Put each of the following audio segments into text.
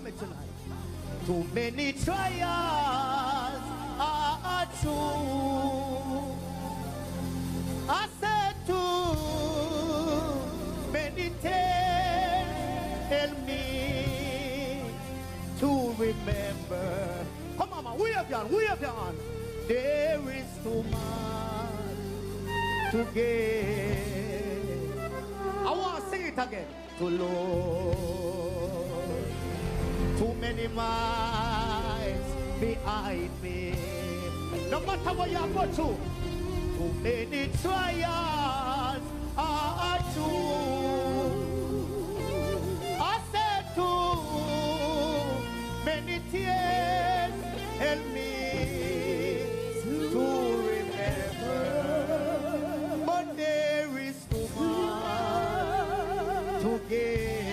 me tonight. Too many trials are true. I said too many tales tell me to remember. Come on, man, we have done. There is too much to gain. I want to sing it again. To Lord, too many miles behind me. No matter what you have got to, too many trials are true. I said too many tears help me to remember, but there is too much to give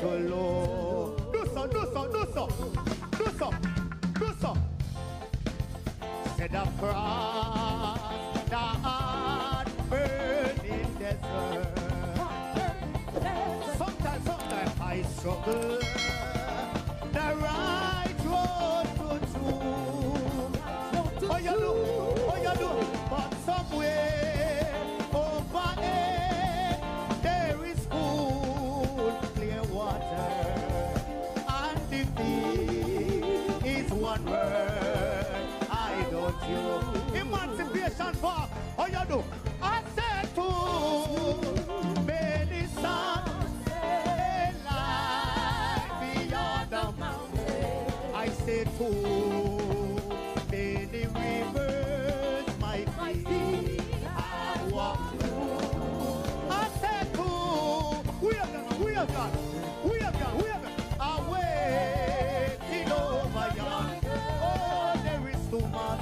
to Lord. Do so. Set up across the hard burning desert. Sometimes I struggle the right road to choose. Oh you do, but somewhere over there there is cool, clear water, and defeat is one word. I don't you emancipation for oh you do. I said to many sons lie beyond the mountain. I said to many rivers might be I walk through. I said to we have done. Awaiting over yonder. Oh, there is too much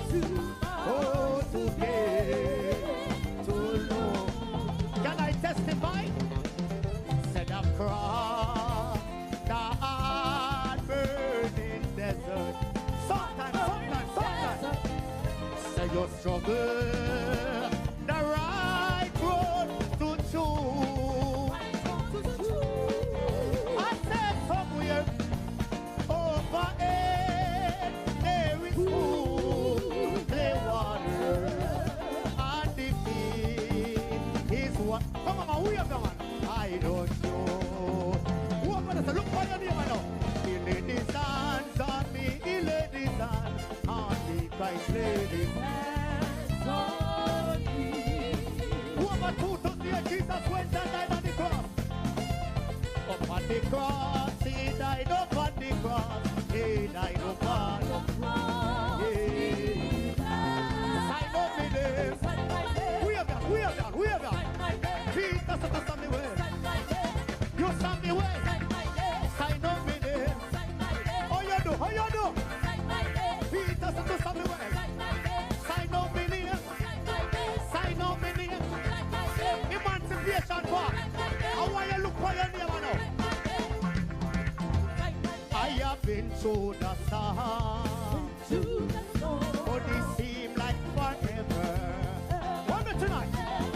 to give to Lord. Can I testify? Set across the hard burning desert. Sometimes. Say your struggle, the right road to choose. I said somewhere over it there is cool, clear water, and defeat is what. Come on, we have done. I don't know. Who am I to look for your name now? He laid his hands on me. Christ laid his hands on me. Who am I to hear Jesus went and died on the cross? Up on the cross, he died up on the cross. He died up on the cross. Sign up in him. We have done. Jesus, you stand me way. You stand me way. Sign up in him. How you do? Jesus, you stand me way. Sign up in him. Emancipation for. How want you look for your name now? I have been through the storm, but it seemed like forever. One minute tonight,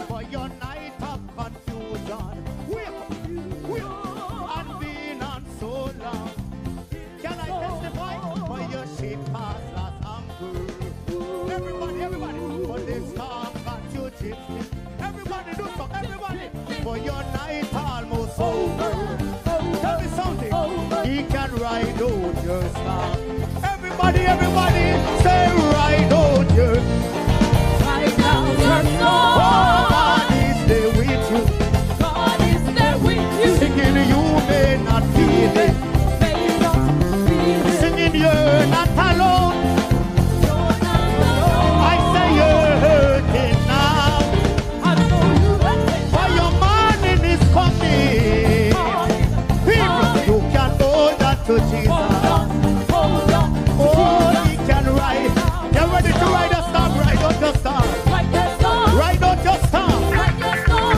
for your night of confusion, wake and been on so long. Can I testify? For your ship has lost anchor. Everybody, for this storm got you gypsy. Everybody do so, everybody. For your night almost over. Tell me something. He can ride out your storm. Everybody, say ride out your. Ride out your storm. Oh, God is there with you. God is there with you. Singing you may not feel it. Singing you're not alone. I say you're hurting now. For your morning is coming. People, you can hold on to Jesus. Oh, he can ride. You're ready to ride a storm. Ride out your storm. Ride out your storm.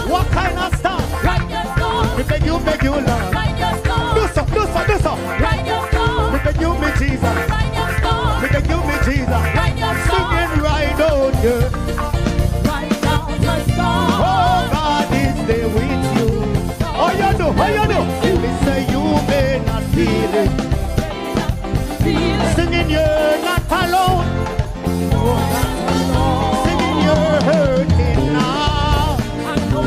What kind of storm? We beg you, Lord. Do so. We beg you, me Jesus. We beg you, me Jesus. Singing ride out you. Oh, God is there with you. Oh, you do. We say you may not be Singing you're not alone. Singing you're hurting now. For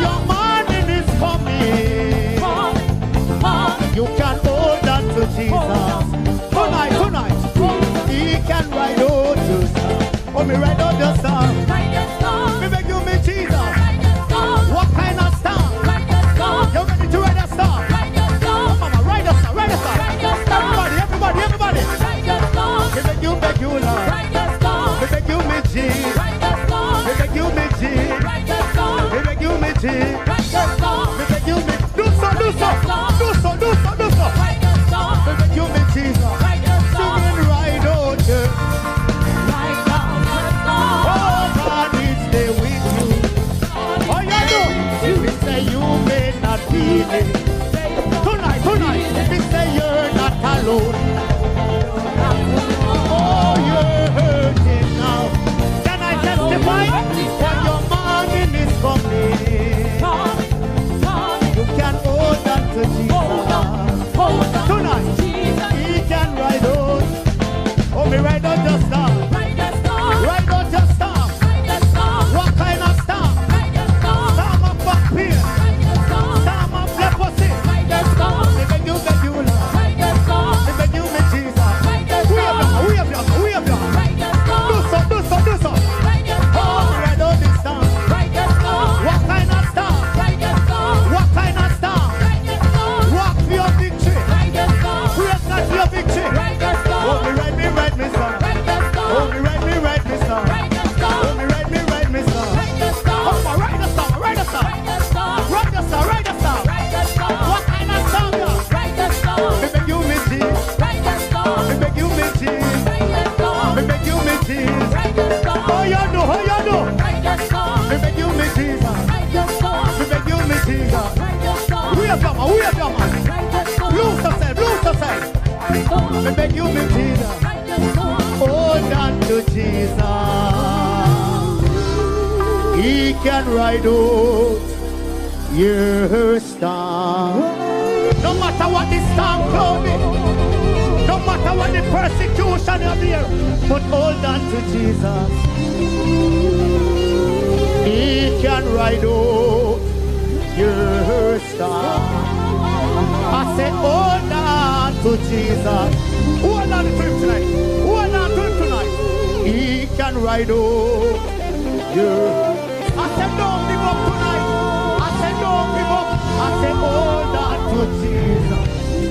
your morning is coming. You can hold on to Jesus. Tonight, He can ride out your star. Oh, me ride out your star. Me beg you, me Jesus. What kind of star? You ready to ride a star? Oh, mama, ride a star, ride a star. Everybody. Me beg you, Lord. Me beg you, me Jesus. Me beg you, me Jesus. Me beg you, me Jesus. Me beg you, me. Do so. Me beg you, me Jesus. Singing ride out your. Oh, God is there with you. Oh, you know. Me say you may not be there. Tonight. Me say you're not alone. Oh, you're hurting now. Can I testify? When your morning is coming, you can hold on to Jesus. Tonight, He can ride out. Oh, me ride out your star. Ride out your star. What kind of star? Star of back pain. Star of leprosy. Me beg you, Lord. Me beg you, me Jesus. We have you. Do so. Oh, ride out this star. What kind of star? Walk for your victory. Praise God for your victory. Oh, me ride me star. Oh, me ride me star. Oh, me ride me star. Oh, my ride the star. Ride the star. What kind of star? Me beg you, me Jesus. Me beg you, me Jesus. Me beg you, me Jesus. Oh, you know. Me beg you, me Jesus. Me beg you, me Jesus. We have your man. Loose yourself. Me beg you, me Jesus. Hold on to Jesus. He can ride out your star. No matter what the storm cloudy, no matter what the persecution is there, but hold on to Jesus. He can ride out your star. I said, hold on to Jesus. Hold on to him tonight. He can ride out your. I said, don't give up tonight. I said, don't give up. I said, hold on to Jesus.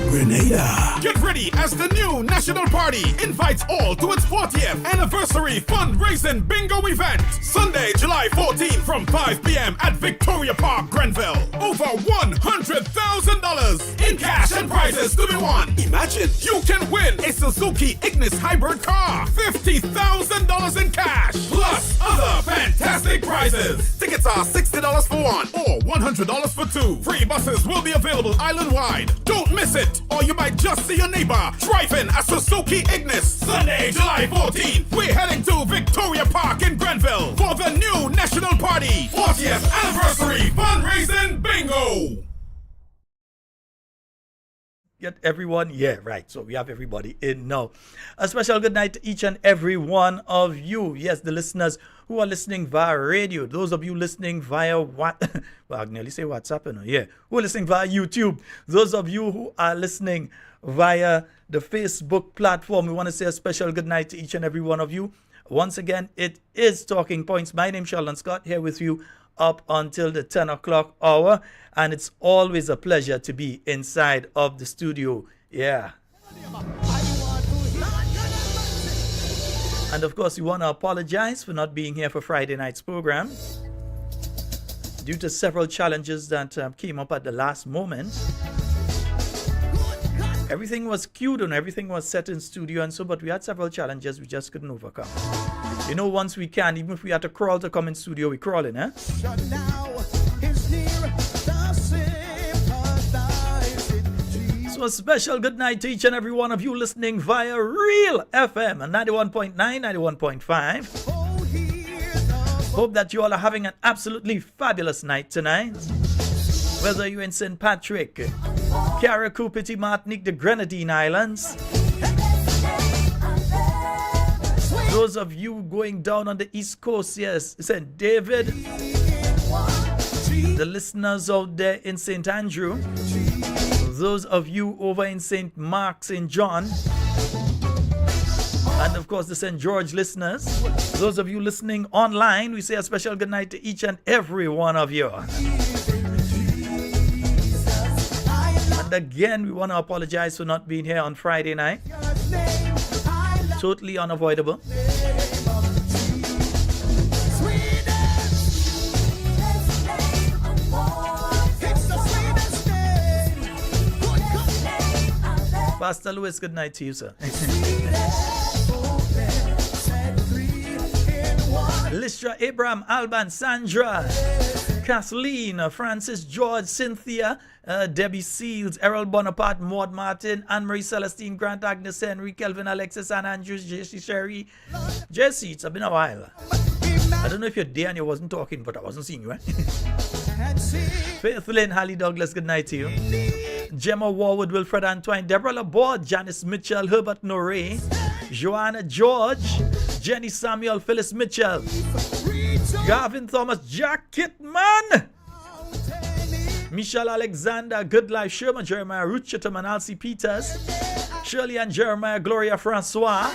Grenada. Get ready as the new National Party invites all to its 40th anniversary fundraising bingo event. Sunday, July 14th from 5 p.m. at Victoria Park, Grenville. Over $100,000 in cash and prizes to be won. Imagine you can win a Suzuki Ignis hybrid car, $50,000 in cash, plus other fantastic prizes. Tickets are $60 for one or $100 for two. Free buses will be available island-wide. Don't miss it, or you might just see your neighbor driving a Suzuki Ignis. Sunday, July 14th, we're heading to Victoria Park in Grenville for the new National Party 40th Anniversary Fundraising Bingo. Get everyone, yeah, right. So we have everybody in now. A special good night to each and every one of you. Yes, the listeners who are listening via radio. Those of you listening via what? Well, I can nearly say WhatsApp, you know. Yeah, who are listening via YouTube. Those of you who are listening via the Facebook platform, we want to say a special good night to each and every one of you. Once again, it is Talking Points. My name is Sheldon Scott, here with you up until the 10 o'clock hour. And it's always a pleasure to be inside of the studio. Yeah. And of course, we want to apologize for not being here for Friday night's program due to several challenges that came up at the last moment. Everything was queued and everything was set in studio and so, but we had several challenges we just couldn't overcome. You know, once we can, even if we had to crawl to come in studio, we crawling, eh? So a special good night to each and every one of you listening via Real FM 91.9, 91.5. Hope that you all are having an absolutely fabulous night tonight. Whether you're in St. Patrick, Carriacou, Petit Martinique, the Grenadine Islands. Those of you going down on the East Coast, yes, St. David. The listeners out there in St. Andrew. Those of you over in St. Mark, St. John. And of course the St. George listeners. Those of you listening online, we say a special good night to each and every one of you. And again, we want to apologize for not being here on Friday night. Totally unavoidable. Pastor Lewis, good night to you, sir. Listra, Abraham, Alban, Sandra, Kathleen, Francis, George, Cynthia, Debbie Seals, Errol Bonaparte, Maud Martin, Anne-Marie Celestine, Grant, Agnes Henry, Kelvin, Alexis, Ann Andrews, Jessie, Sherry. Jessie, it's been a while. I don't know if you're there and you wasn't talking, but I wasn't seeing you, eh? Faith Lynn, Hallie Douglas, good night to you. Gemma Warwood, Wilfred Antoine, Deborah Laborde, Janice Mitchell, Herbert Noré, Joanna George, Jenny Samuel, Phyllis Mitchell, Gavin Thomas, Jack Kitman, Michelle Alexander, Good Life, Sherman Jeremiah, Ruth Chitterman, Alcy Peters, Shirley and Jeremiah, Gloria Francois,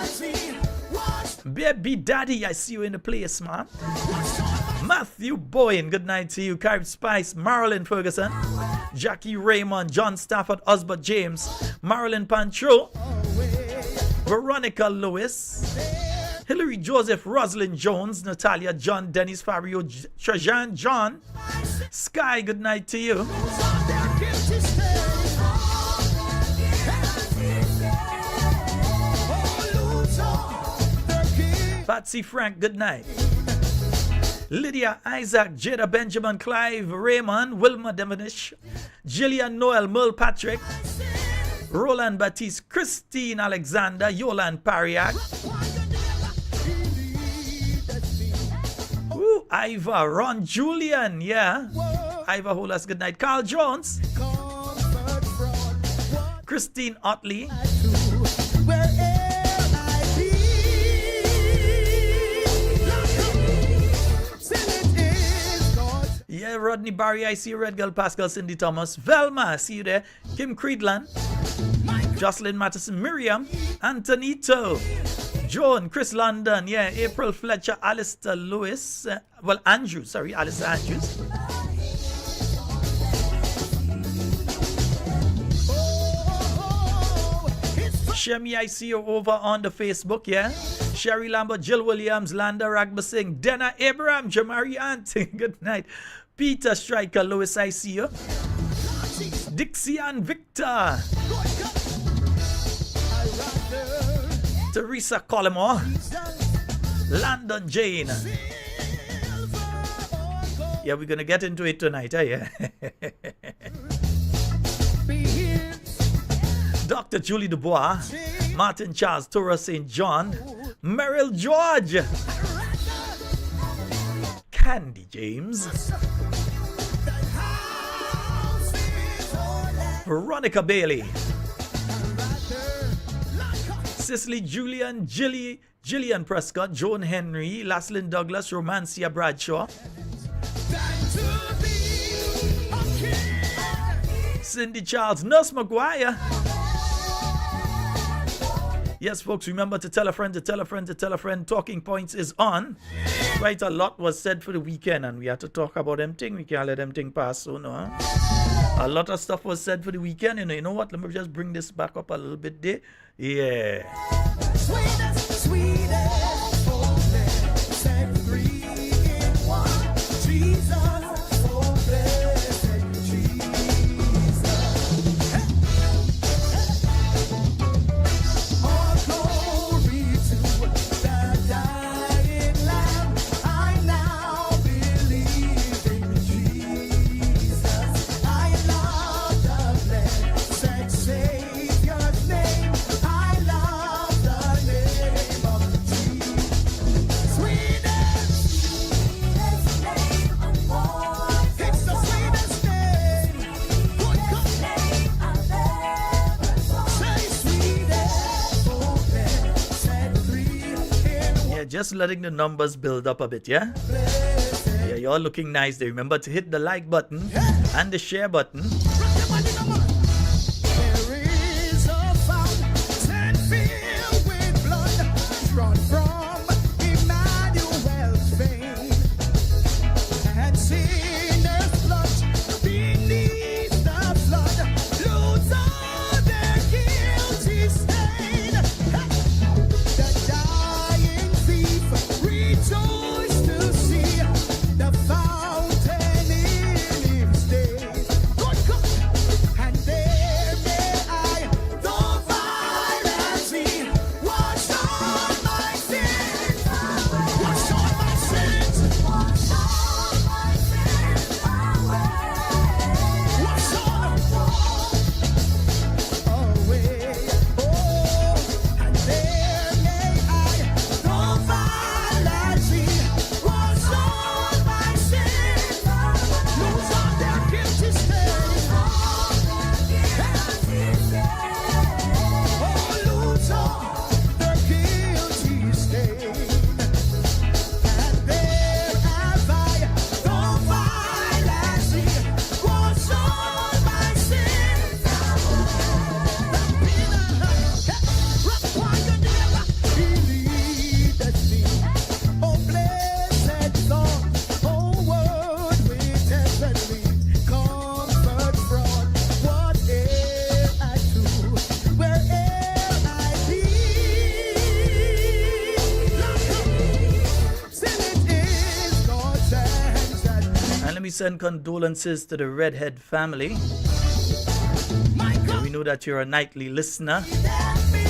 Baby Daddy, I see you in the place, man. Matthew Boyne, good night to you. Carib Spice, Marilyn Ferguson, Jackie Raymond, John Stafford, Osbert James, Marilyn Pancho, Veronica Lewis, Hillary Joseph, Rosalind Jones, Natalia John, Dennis Fabio, Trajan John, Sky, good night to you. Patsy Frank, good night. Lydia Isaac, Jada Benjamin, Clive Raymond, Wilma Devonish, Gillian Noel, Merle Patrick, Roland Baptiste, Christine Alexander, Yolande Pariak, Iva, Ron Julian, yeah. Iva Holas, good night. Carl Jones, Christine Otley, yeah, Rodney Barry, I see you. Red Girl Pascal, Cindy Thomas, Velma, I see you there. Kim Creedland, Jocelyn Matheson, Miriam, Antonito, Joan, Chris London, yeah, April Fletcher, Alistair Lewis, Andrews, sorry, Alistair Andrews. Shemi, I see you over on the Facebook, yeah. Sherry Lambert, Jill Williams, Landa Ragbasing, Dana Abraham, Jamari Ant, good night. Peter Striker, Lewis, I see you. Dixie and Victor. Teresa Collymore, Landon Jane. Yeah, we're gonna get into it tonight, yeah. Dr. Julie Dubois, Martin Charles, Tora St. John, Merrill George, Candy James, Veronica Bailey, Cicely Julian, Gillian Prescott, Joan Henry, Laslyn Douglas, Romancia Bradshaw, Cindy Charles, Nurse McGuire. Yes, folks, remember to tell a friend, to tell a friend, to tell a friend. Talking Points is on. Quite a lot was said for the weekend, and we had to talk about them thing. We can't let them thing pass, so no. A lot of stuff was said for the weekend. You know what? Let me just bring this back up a little bit there. Yeah. Sweetest, sweetest, set free in one. Jesus. just letting the numbers build up a bit, yeah? Yeah, you're looking nice there. Remember to hit the like button and the share button. There is a fountain filled with blood drawn from Emmanuel's vein, and sinners flush beneath the flood, lose all their guilty stain. The dying thief rejoiced to see the fountain in his days. Good God. And there may I, though violently, wash all my sins, wash all my sins, wash all my sins away, wash all away. Oh, and there may I, though violently, wash all my sins, lose all their guilty stain. Oh, lose all their guilty stain. And there have I, though violently, wash all my sins oh, blessed song, oh, word with heavenly comfort from whate'er I do, where'er I be. Still it is God's hands that And let me send condolences to the Redhead family. my God We know that you're a nightly listener. that me.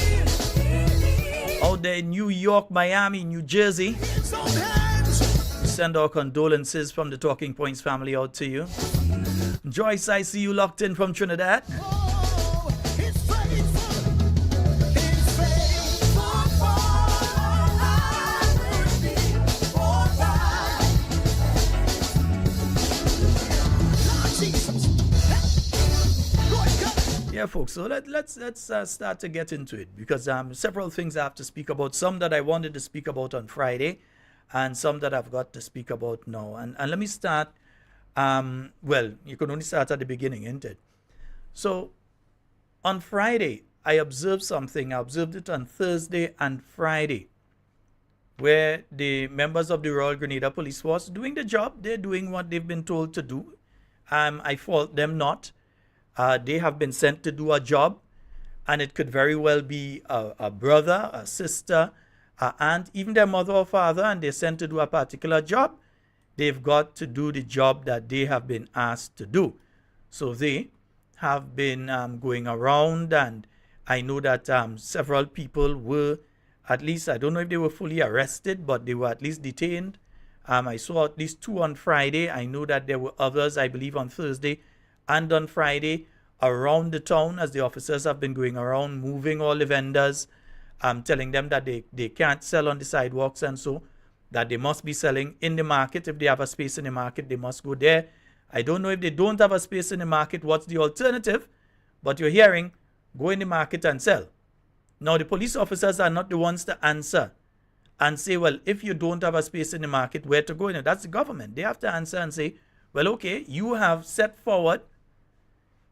Out there in New York, Miami, New Jersey, His own hands. we send our condolences from the Talking Points family out to you. Joyce, I see you locked in from Trinidad. Oh, He's faithful. He's faithful for all I would be, for God. Lord Jesus. Lord God. Yeah, folks, so let's start to get into it, because several things I have to speak about, some that I wanted to speak about on Friday and some that I've got to speak about now. And let me start, well, you can only start at the beginning, isn't it? So on Friday, I observed something. I observed it on Thursday and Friday, where the members of the Royal Grenada Police Force doing the job. They're doing what they've been told to do. I fault them not. They have been sent to do a job, and it could very well be a brother, a sister, a aunt, even their mother or father, and they're sent to do a particular job. They've got to do the job that they have been asked to do. So they have been going around, and I know that several people were, at least, I don't know if they were fully arrested, but they were at least detained. I saw at least 2 on Friday. I know that there were others, I believe, on Thursday and on Friday around the town, as the officers have been going around, moving all the vendors, telling them that they can't sell on the sidewalks, and so that they must be selling in the market. If they have a space in the market, they must go there. I don't know if they don't have a space in the market, what's the alternative? But you're hearing, go in the market and sell. Now, the police officers are not the ones to answer and say, well, if you don't have a space in the market, where to go in? That's the government. They have to answer and say, well, okay, you have set forward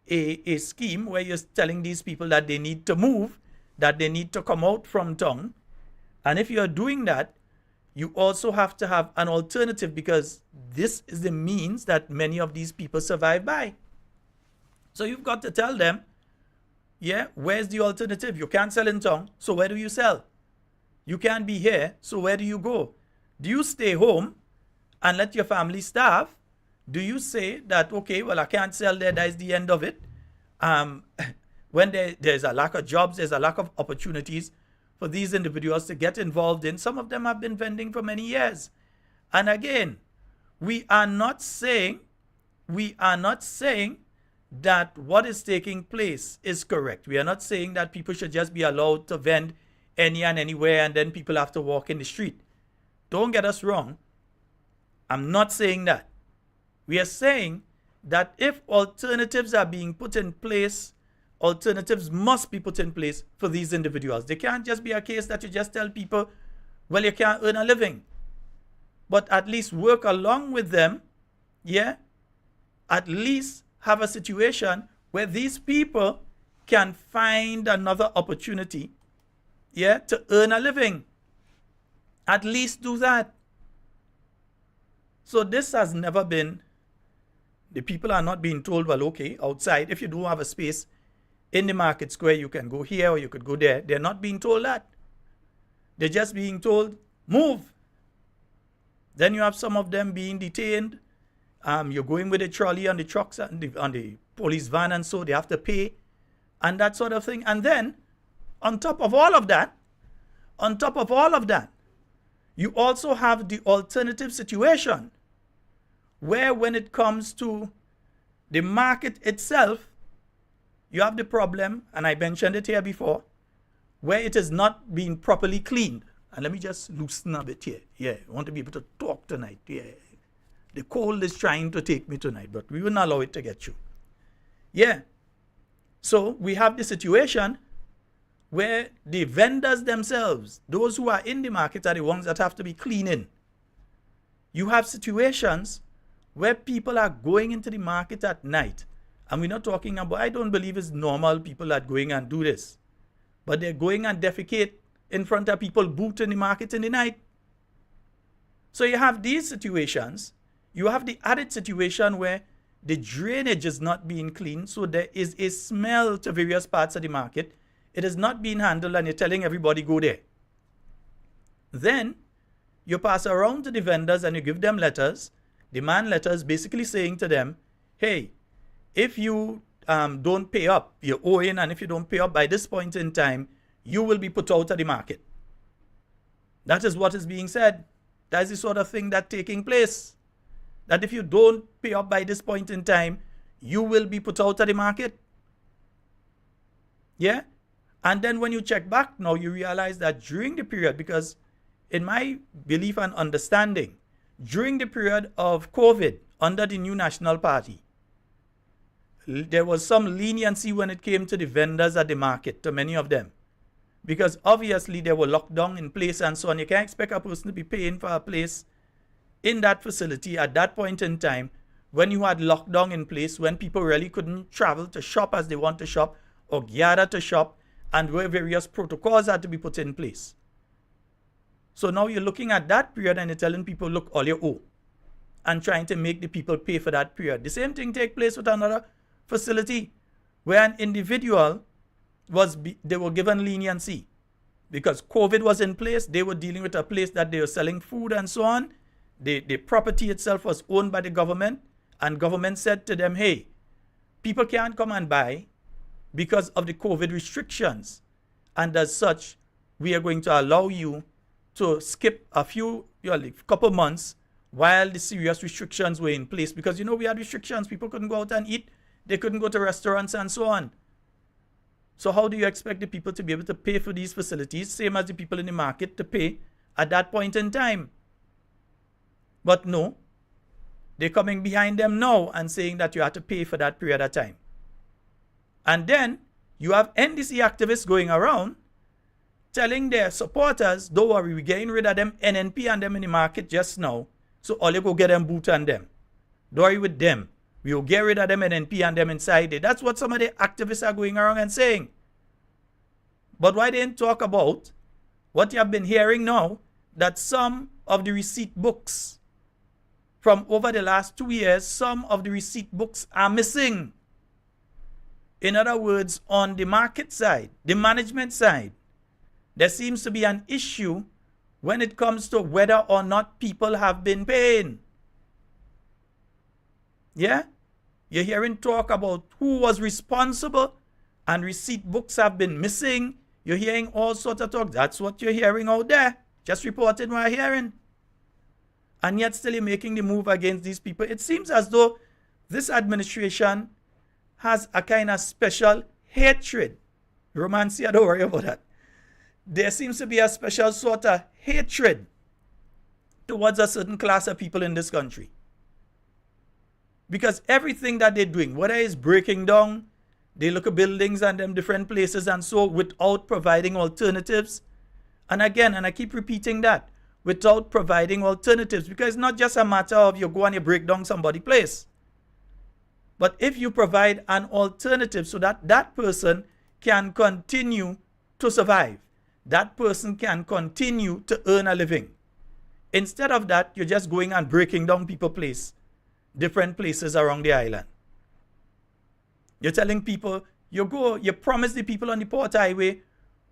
a scheme where you're telling these people that they need to move, that they need to come out from town. And if you're doing that, you also have to have an alternative, because this is the means that many of these people survive by. So you've got to tell them, yeah, where's the alternative? You can't sell in town, so where do you sell? You can't be here, so where do you go? Do you stay home and let your family starve? Do you say that, okay, well, I can't sell there, that is the end of it? When there's a lack of jobs, there's a lack of opportunities for these individuals to get involved in. Some of them have been vending for many years. And again, we are not saying that what is taking place is correct. We are not saying that people should just be allowed to vend any and anywhere, and then people have to walk in the street. Don't get us wrong. I'm not saying that. We are saying that if alternatives are being put in place, alternatives must be put in place for these individuals. They can't just be a case that you just tell people, well, you can't earn a living. But at least work along with them, yeah? At least have a situation where these people can find another opportunity, yeah, to earn a living. At least do that. So this has never been, the people are not being told, well, okay, outside, if you do have a space in the market square, you can go here or you could go there. They're not being told that. They're just being told, move. Then you have some of them being detained. You're going with a trolley on the trucks and on the police van, and so they have to pay and that sort of thing. And then on top of all of that, you also have the alternative situation where when it comes to the market itself, you have the problem, and I mentioned it here before, where it is not being properly cleaned. And let me just loosen a bit here. Yeah, I want to be able to talk tonight. Yeah, the cold is trying to take me tonight, but we will not allow it to get you. Yeah, so we have the situation where the vendors themselves, those who are in the market, are the ones that have to be cleaning. You have situations where people are going into the market at night, and we're not talking about, I don't believe it's normal people that going and do this, but they're going and defecate in front of people boot in the market in the night. So you have these situations. You have the added situation where the drainage is not being cleaned, so there is a smell to various parts of the market. It is not being handled, and you're telling everybody go there. Then you pass around to the vendors and you give them letters, demand letters, basically saying to them, hey, if you don't pay up, you're owing, and if you don't pay up by this point in time, you will be put out of the market. That is what is being said. That is the sort of thing that's taking place. That if you don't pay up by this point in time, you will be put out of the market. Yeah? And then when you check back now, you realize that during the period, because in my belief and understanding, during the period of COVID under the new National Party, there was some leniency when it came to the vendors at the market, to many of them. Because obviously they were locked down in place and so on. You can't expect a person to be paying for a place in that facility at that point in time when you had lockdown in place, when people really couldn't travel to shop as they want to shop or gather to shop, and where various protocols had to be put in place. So now you're looking at that period and you're telling people, look, all you owe, and trying to make the people pay for that period. The same thing take place with another facility where an individual they were given leniency because COVID was in place. They were dealing with a place that they were selling food and so on. The property itself was owned by the government, and government said to them, hey, people can't come and buy because of the COVID restrictions, and as such, we are going to allow you to skip a couple months while the serious restrictions were in place, because we had restrictions. People couldn't go out and eat. They couldn't go to restaurants and so on. So how do you expect the people to be able to pay for these facilities, same as the people in the market, to pay at that point in time? But no, they're coming behind them now and saying that you have to pay for that period of time. And then you have NDC activists going around telling their supporters, don't worry, we're getting rid of them NNP and them in the market just now, so all you go get them boot on them. Don't worry with them. We'll get rid of them NNP and them inside it. That's what some of the activists are going around and saying. But why they didn't talk about what you have been hearing now, that some of the receipt books from over the last 2 years, some of the receipt books are missing. In other words, on the market side, the management side, there seems to be an issue when it comes to whether or not people have been paying. Yeah? You're hearing talk about who was responsible, and receipt books have been missing. You're hearing all sorts of talk. That's what you're hearing out there. Just reported what I'm hearing. And yet still you're making the move against these people. It seems as though this administration has a kind of special hatred. Romancia, don't worry about that. There seems to be a special sort of hatred towards a certain class of people in this country. Because everything that they're doing, whether it's breaking down, they look at buildings and them different places and so, without providing alternatives And again, and I keep repeating that, without providing alternatives, because it's not just a matter of you go and you break down somebody's place. But if you provide an alternative so that that person can continue to survive, that person can continue to earn a living. Instead of that, you're just going and breaking down people's place, different places around the island. You're telling people, you promise the people on the Port Highway,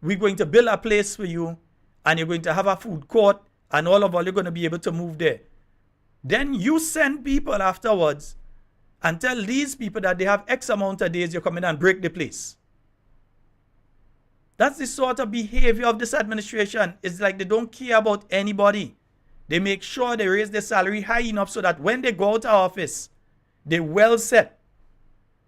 we're going to build a place for you, and you're going to have a food court, and all you're going to be able to move there. Then you send people afterwards and tell these people that they have X amount of days, you come in and break the place. That's the sort of behavior of this administration. It's like they don't care about anybody. They make sure they raise their salary high enough so that when they go out of office, they're well set.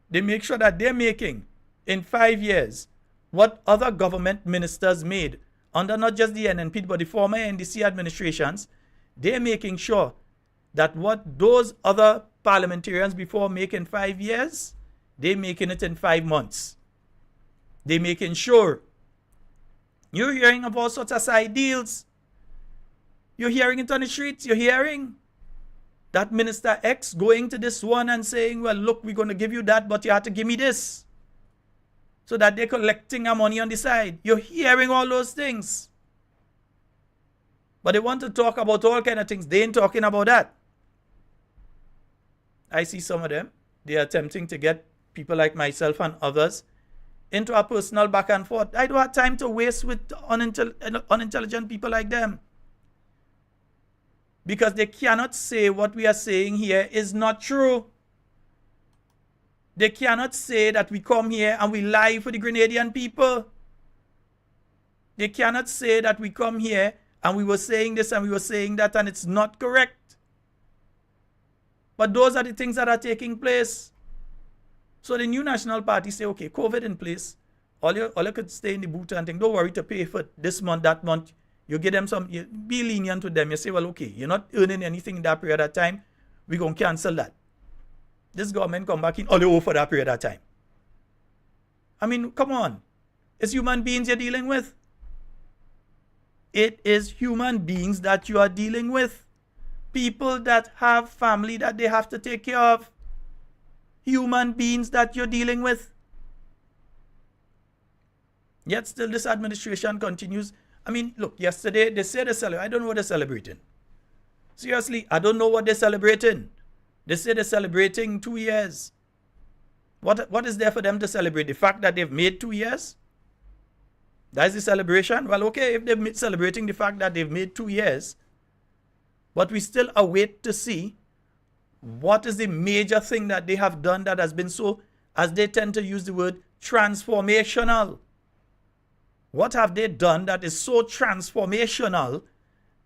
They make sure that they're making, in 5 years, what other government ministers made under not just the NNP, but the former NDC administrations. They're making sure that what those other parliamentarians before make in 5 years, they're making it in 5 months. They're making sure. You're hearing of all sorts of side deals. You're hearing it on the streets. You're hearing that Minister X going to this one and saying, well, look, we're going to give you that, but you have to give me this. So that they're collecting our money on the side. You're hearing all those things. But they want to talk about all kind of things. They ain't talking about that. I see some of them. They are attempting to get people like myself and others into a personal back and forth. I don't have time to waste with unintelligent people like them. Because they cannot say what we are saying here is not true. They cannot say that we come here and we lie for the Grenadian people. They cannot say that we come here and we were saying this and we were saying that and it's not correct. But those are the things that are taking place. So the new National Party say, okay, COVID in place. All you could stay in the booth and think, don't worry to pay for this month, that month. You give them some, you be lenient with them. You say, well, okay, you're not earning anything in that period of time. We're going to cancel that. This government come back in all over for that period of time. I mean, come on. It's human beings you're dealing with. It is human beings that you are dealing with. People that have family that they have to take care of. Human beings that you're dealing with. Yet still this administration continues. I mean, look, yesterday they said I don't know what they're celebrating. Seriously, I don't know what they're celebrating. They say they're celebrating 2 years. What is there for them to celebrate? The fact that they've made 2 years? That's the celebration? Well, okay, if they're celebrating the fact that they've made 2 years, but we still await to see what is the major thing that they have done that has been so, as they tend to use the word, transformational. What have they done that is so transformational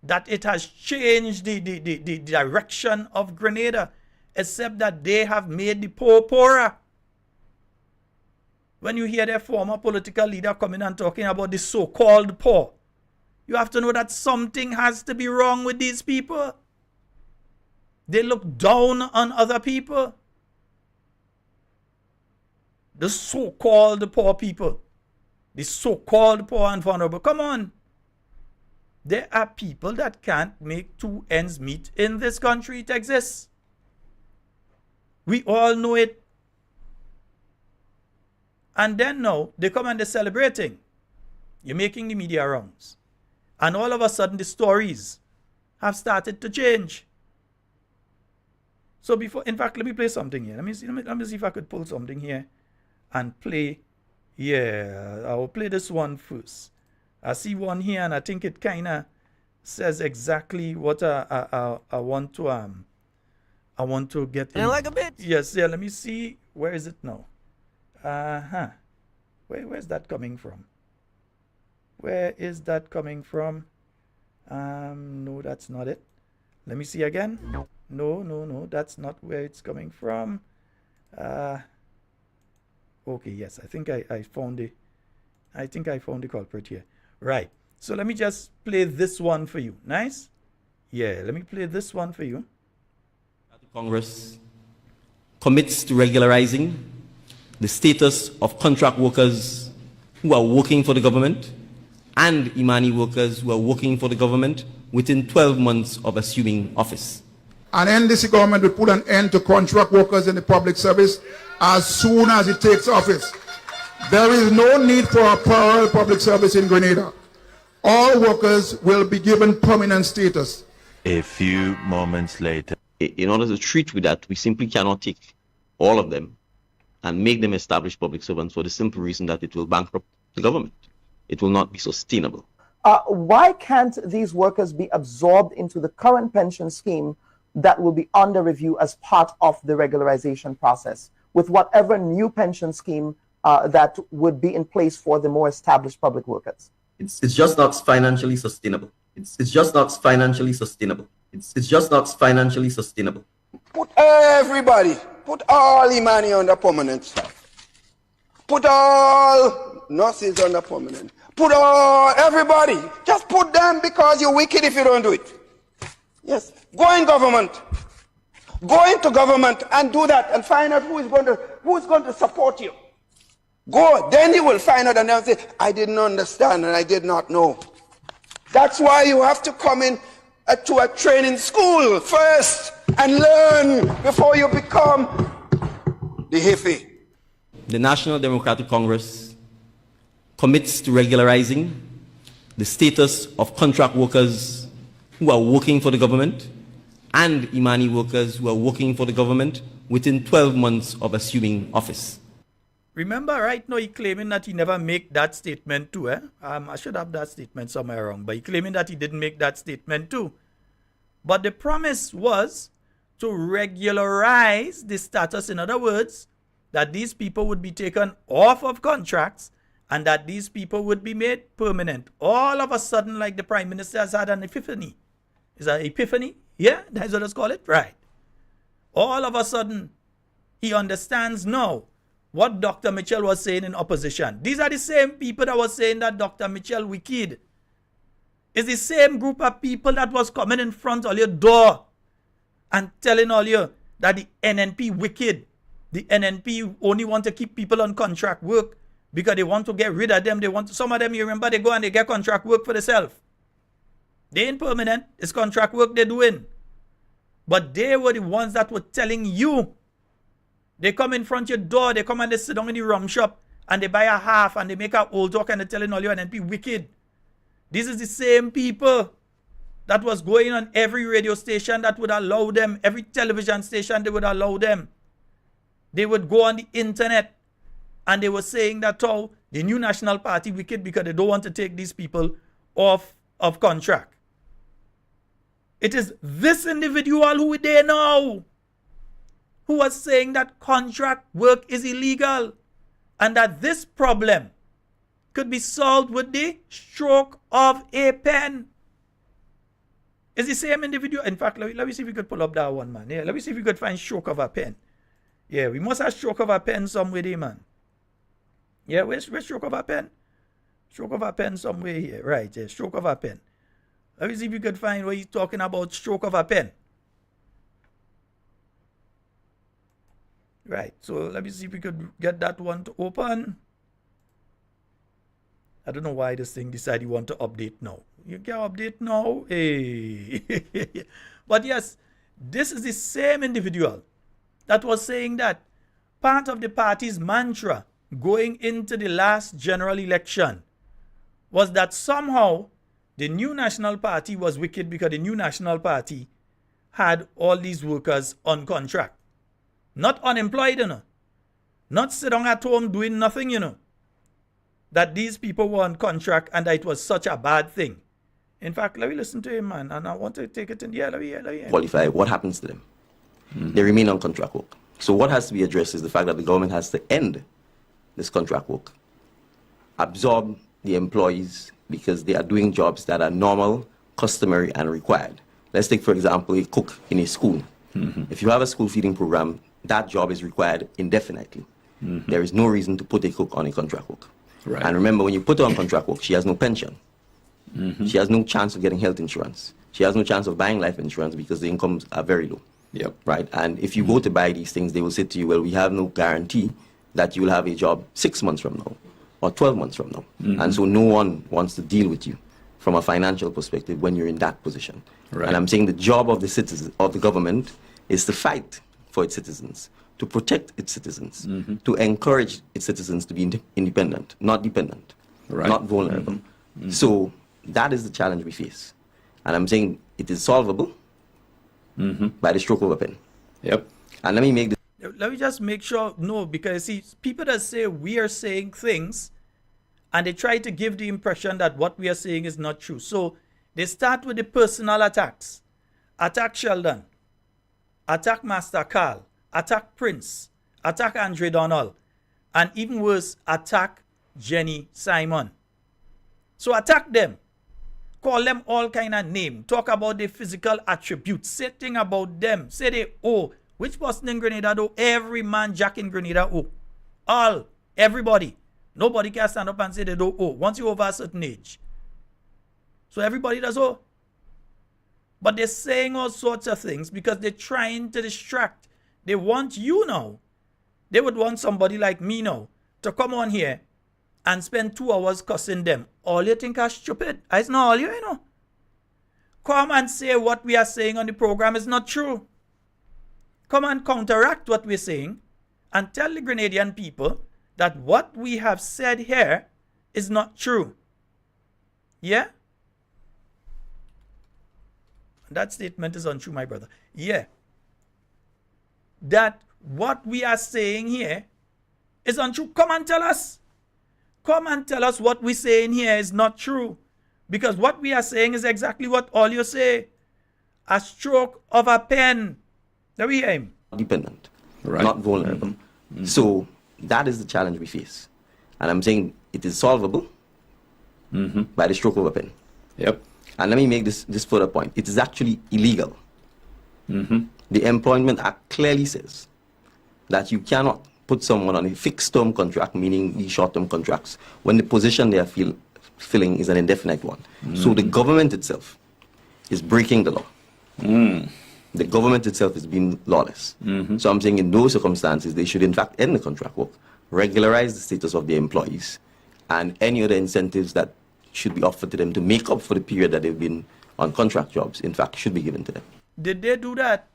that it has changed the direction of Grenada, except that they have made the poor poorer? When you hear their former political leader coming and talking about the so-called poor, you have to know that something has to be wrong with these people. They look down on other people. The so-called poor people. The so-called poor and vulnerable. Come on. There are people that can't make 2 ends meet in this country. It exists. We all know it. And then now, they come and they're celebrating. You're making the media rounds. And all of a sudden, the stories have started to change. So before, in fact, let me play something here. Let me see if I could pull something here and play. Yeah, I will play this one first. I see one here, and I think it kind of says exactly what I want to get. And I like a bit. Yes, yeah. Let me see. Where is it now? Where's that coming from? Where is that coming from? No, that's not it. Let me see again. No, that's not where it's coming from. Okay, yes, I think I found the culprit here. Right. So let me just play this one for you. Nice? Yeah, let me play this one for you. Congress commits to regularizing the status of contract workers who are working for the government and Imani workers who are working for the government within 12 months of assuming office. An NDC government will put an end to contract workers in the public service as soon as it takes office. There is no need for a parallel public service in Grenada. All workers will be given permanent status. A few moments later. In order to treat with that, we simply cannot take all of them and make them established public servants for the simple reason that it will bankrupt the government. It will not be sustainable. Why can't these workers be absorbed into the current pension scheme that will be under review as part of the regularization process with whatever new pension scheme that would be in place for the more established public workers? It's just not financially sustainable. It's just not financially sustainable. It's just not financially sustainable. Put everybody, put all Imani under permanent staff. Put all nurses under permanent. Put all, everybody. Just put them because you're wicked if you don't do it. Yes. Go in government. Go into government and do that and find out who is going to support you. Go. Then you will find out and they'll say, I didn't understand and I did not know. That's why you have to come in to a training school first and learn before you become the hippie. The National Democratic Congress commits to regularizing the status of contract workers who are working for the government and Imani workers who are working for the government within 12 months of assuming office. Remember, right now, he claiming that he never make that statement too. I should have that statement somewhere wrong, but he claiming that he didn't make that statement too. But the promise was to regularize the status. In other words, that these people would be taken off of contracts and that these people would be made permanent. All of a sudden, like the Prime Minister has had an epiphany. Is that epiphany? Yeah, that's what it's called it? Right. All of a sudden, he understands now what Dr. Mitchell was saying in opposition. These are the same people that was saying that Dr. Mitchell wicked. It's the same group of people that was coming in front of your door and telling all you that the NNP wicked. The NNP only want to keep people on contract work because they want to get rid of them. Some of them, you remember, they go and they get contract work for themselves. They ain't permanent. It's contract work they're doing. But they were the ones that were telling you. They come in front of your door, they come and they sit down in the rum shop and they buy a half and they make a old talk and they're telling all you NNP wicked. This is the same people that was going on every radio station that would allow them, every television station they would allow them. They would go on the internet and they were saying that the new National Party wicked because they don't want to take these people off of contract. It is this individual who they know who was saying that contract work is illegal and that this problem could be solved with the stroke of a pen. It's the same individual. In fact, let me see if we could pull up that one, man. Yeah, let me see if we could find stroke of a pen. Yeah, we must have stroke of a pen somewhere there, man. Yeah, where's stroke of a pen? Stroke of a pen somewhere here. Right, yeah, stroke of a pen. Let me see if we could find where he's talking about stroke of a pen. Right, so let me see if we could get that one to open. I don't know why this thing decided you want to update now. You can update now. Hey. But yes, this is the same individual that was saying that part of the party's mantra going into the last general election was that somehow the new National Party was wicked because the new National Party had all these workers on contract. Not unemployed, Not sitting at home doing nothing, That these people were on contract and that it was such a bad thing. In fact, let me listen to him, man. And I want to take it in. Yeah, let me qualify. What happens to them? They remain on contract work. So what has to be addressed is the fact that the government has to end this contract work. Absorb the employees because they are doing jobs that are normal, customary, and required. Let's take, for example, a cook in a school. If you have a school feeding program, that job is required indefinitely. There is no reason to put a cook on a contract work. Right. And remember, when you put her on contract work, she has no pension. She has no chance of getting health insurance. She has no chance of buying life insurance because the incomes are very low. Yep. Right. And if you go to buy these things, they will say to you, well, we have no guarantee that you will have a job 6 months from now. or 12 months from now. And so no one wants to deal with you from a financial perspective when you're in that position. Right. And I'm saying the job of the citizens, of the government, is to fight for its citizens, to protect its citizens, to encourage its citizens to be independent, not dependent, Right. not vulnerable. So that is the challenge we face. And I'm saying it is solvable by the stroke of a pen. Yep. And let me make this Let me just make sure, no, because see, people that say we are saying things and they try to give the impression that what we are saying is not true. So they start with the personal attacks. Attack Sheldon, attack Master Carl, attack Prince, attack Andre Donald, and even worse, attack Jenny Simon. So attack them. Call them all kind of name. Talk about their physical attributes. Say thing about them. Say they owe. Which person in Grenada do? Every man jack in Grenada owe. All. Everybody. Nobody can stand up and say they don't owe. Once you over a certain age. So everybody does owe. But they're saying all sorts of things because they're trying to distract. They want you now. They would want somebody like me now to come on here and spend 2 hours cussing them. All you think are stupid. It's not all you know. Come and say what we are saying on the program is not true. Come and counteract what we're saying and tell the Grenadian people that what we have said here is not true. Yeah? That statement is untrue, my brother. Yeah. That what we are saying here is untrue. Come and tell us. Come and tell us what we're saying here is not true. Because what we are saying is exactly what all you say. A stroke of a pen. There we hear him. dependent, Right. not vulnerable. So that is the challenge we face. And I'm saying it is solvable by the stroke of a pen. Yep. And let me make this further point. It is actually illegal. The Employment Act clearly says that you cannot put someone on a fixed term contract, meaning these short term contracts, when the position they are filling is an indefinite one. So the government itself is breaking the law. The government itself is being lawless. So I'm saying in those circumstances, they should in fact end the contract work, regularize the status of their employees, and any other incentives that should be offered to them to make up for the period that they've been on contract jobs, in fact, should be given to them. Did they do that?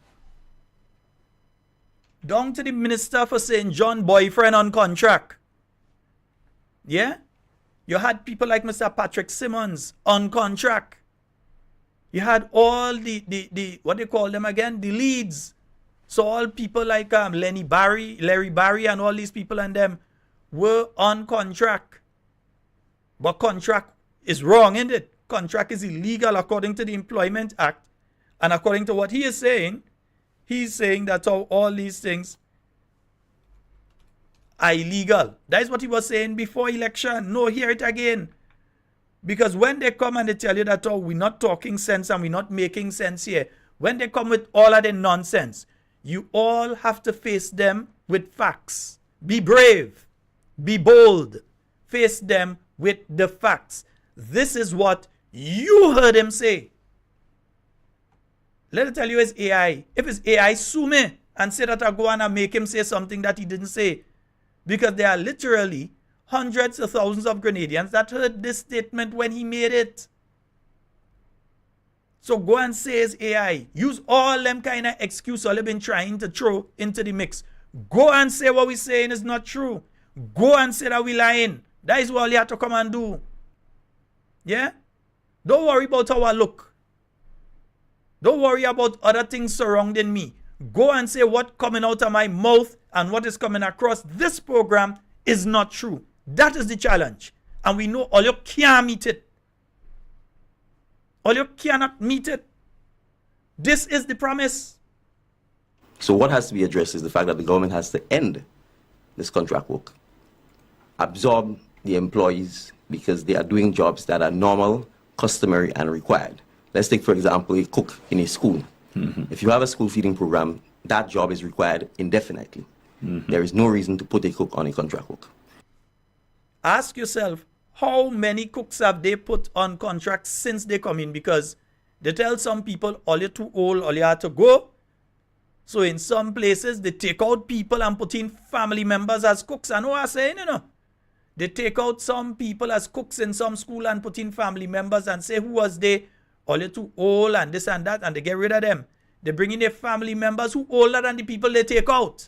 Down to the Minister for St. John boyfriend on contract. Yeah? You had people like Mr. Patrick Simmons on contract. You had all the what they call them again? The leads. So all people like Larry Barry and all these people and them were on contract. But contract is wrong, isn't it? Contract is illegal according to the Employment Act. And according to what he is saying, he's saying that all these things are illegal. That is what he was saying before election. No, hear it again. Because when they come and they tell you that, we're not talking sense and we're not making sense here, when they come with all of the nonsense, you all have to face them with facts. Be brave. Be bold. Face them with the facts. This is what you heard him say. Let me tell you it's AI. If it's AI, sue me and say that I go on and make him say something that he didn't say. Because there are literally hundreds of thousands of Grenadians that heard this statement when he made it. So go and say it's AI. Use all them kind of excuses all you've been trying to throw into the mix. Go and say what we're saying is not true. Go and say that we're lying. That is what you have to come and do. Yeah? Don't worry about how I look. Don't worry about other things surrounding me. Go and say what coming out of my mouth and what is coming across this program is not true. That is the challenge. And we know all you can't meet it. All you cannot meet it. This is the promise. So what has to be addressed is the fact that the government has to end this contract work, absorb the employees because they are doing jobs that are normal, customary, and required. Let's take, for example, a cook in a school. If you have a school feeding program, that job is required indefinitely. There is no reason to put a cook on a contract work. Ask yourself, how many cooks have they put on contracts since they come in? Because they tell some people, all you're too old, all you have to go. So in some places, they take out people and put in family members as cooks. I know what I'm saying, They take out some people as cooks in some school and put in family members and say, who was they? All you too old and this and that, and they get rid of them. They bring in their family members who older than the people they take out.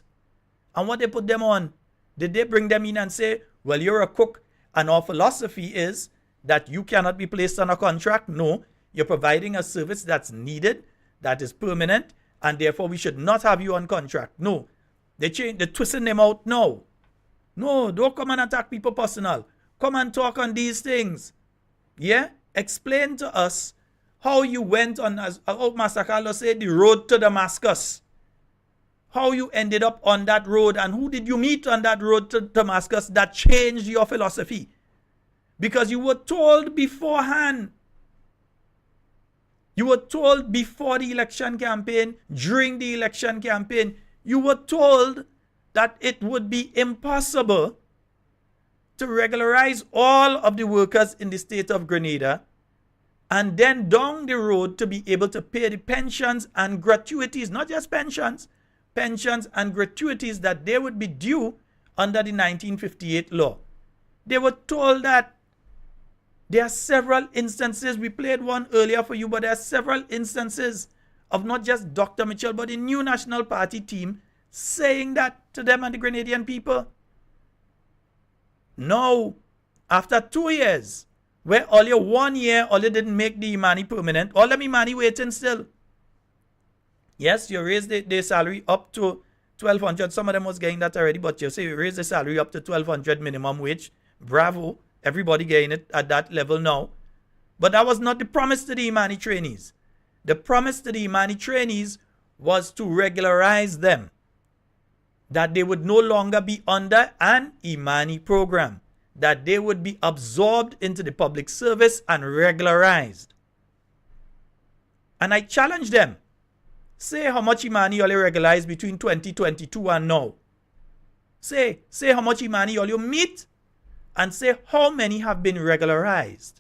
And what they put them on? Did they bring them in and say, well, you're a cook, and our philosophy is that you cannot be placed on a contract? No, you're providing a service that's needed, that is permanent, and therefore we should not have you on contract. No, they're twisting them out now. No, don't come and attack people personal. Come and talk on these things. Yeah? Explain to us how you went on, as Master Carlos said, the road to Damascus. How you ended up on that road, and who did you meet on that road to Damascus that changed your philosophy? Because you were told beforehand. You were told before the election campaign, during the election campaign, you were told that it would be impossible to regularize all of the workers in the state of Grenada, and then down the road to be able to pay the pensions and gratuities, not just pensions and gratuities that they would be due under the 1958 law. They were told that. There are several instances, we played one earlier for you, but there are several instances of not just Dr. Mitchell, but the new National Party team saying that to them and the Grenadian people. Now, after 2 years, where only 1 year, only didn't make the Imani permanent, all them Imani waiting still. Yes, you raised their salary up to 1,200. Some of them was getting that already, but you say you raised the salary up to 1,200 minimum wage. Bravo. Everybody getting it at that level now. But that was not the promise to the Imani trainees. The promise to the Imani trainees was to regularize them. That they would no longer be under an Imani program. That they would be absorbed into the public service and regularized. And I challenge them. Say how much Imani you regularized between 2022 and now. Say how much Imani you meet, and say how many have been regularized.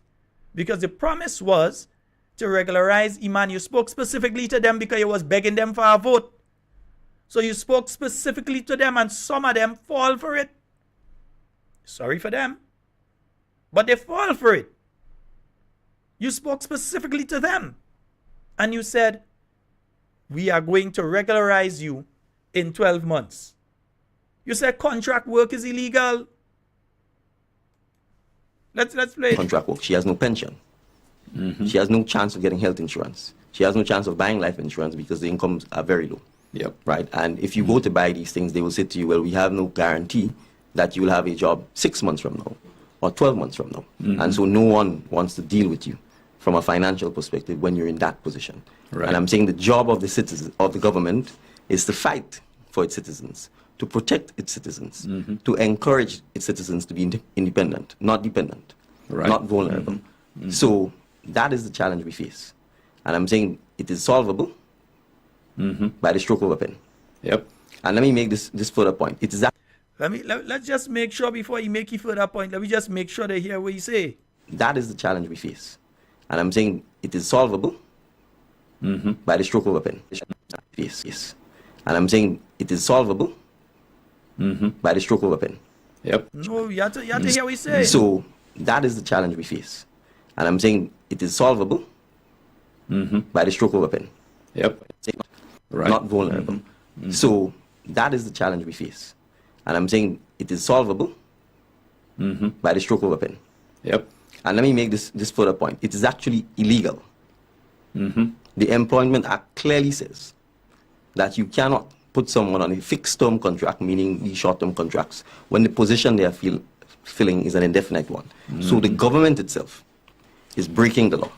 Because the promise was to regularize Imani. You spoke specifically to them because you was begging them for a vote. So you spoke specifically to them, and some of them fall for it. Sorry for them. But they fall for it. You spoke specifically to them. And you said, we are going to regularize you in 12 months. You said contract work is illegal. Let's play. Contract work. She has no pension. She has no chance of getting health insurance. She has no chance of buying life insurance because the incomes are very low. Yep. Right. And if you go to buy these things, they will say to you, well, we have no guarantee that you will have a job 6 months from now or 12 months from now. And so no one wants to deal with you from a financial perspective when you're in that position. Right. And I'm saying the job of the citizens, of the government, is to fight for its citizens, to protect its citizens, to encourage its citizens to be independent, not dependent, not vulnerable. So that is the challenge we face. And I'm saying it is solvable by the stroke of a pen. Yep. And let me make this further point. It is that. Let's just make sure before you make a further point, let me just make sure they hear what you say. That is the challenge we face. And I'm saying it is solvable by the stroke of a pen. Yes. And I'm saying it is solvable by the stroke of a pen. Yep. No, you have to hear what you say. So that is the challenge we face. And I'm saying it is solvable by the stroke of a pen. Yep. Not vulnerable. So that is the challenge we face. And I'm saying it is solvable by the stroke of a pen. Yep. And let me make this further point. It is actually illegal. The Employment Act clearly says that you cannot put someone on a fixed term contract, meaning these short term contracts, when the position they are filling is an indefinite one. So the government itself is breaking the law.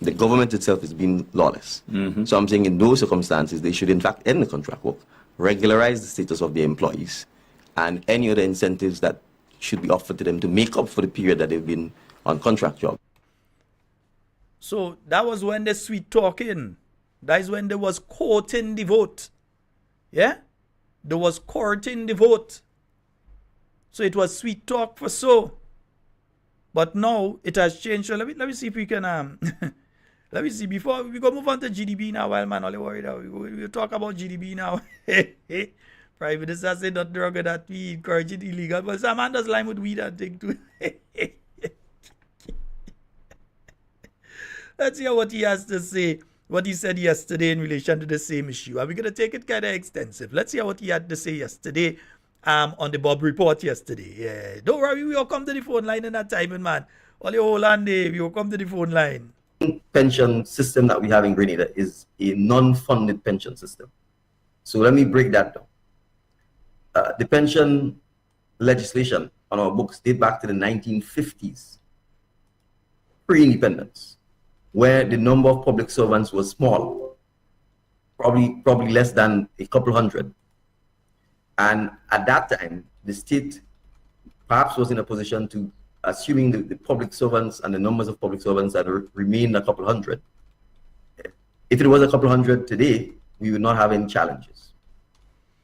The government itself is being lawless. So I'm saying in those circumstances, they should in fact end the contract work, regularize the status of their employees, and any other incentives that should be offered to them to make up for the period that they've been on contract job. So that was when they sweet talking. That is when they was courting the vote. Yeah? There was courting the vote. So it was sweet talk for so. But now it has changed. So let me see if we can let me see before we go move on to GDP now while man all worried. We'll talk about GDP now. Prime Minister said not drug that we encourage it illegal, but some man does lime with weed and thing too. Let's hear what he has to say, what he said yesterday in relation to the same issue. And we're going to take it kind of extensive. Let's hear what he had to say yesterday on the Bob report yesterday. Yeah. Don't worry, we will come to the phone line in that time, man. All your whole hand day, we will come to the phone line. Pension system that we have in Grenada is a non-funded pension system. So let me break that down. The pension legislation on our books date back to the 1950s, pre-independence, where the number of public servants was small, probably less than a couple hundred. And at that time, the state perhaps was in a position to, assuming the public servants and the numbers of public servants that remained a couple hundred. If it was a couple hundred today, we would not have any challenges.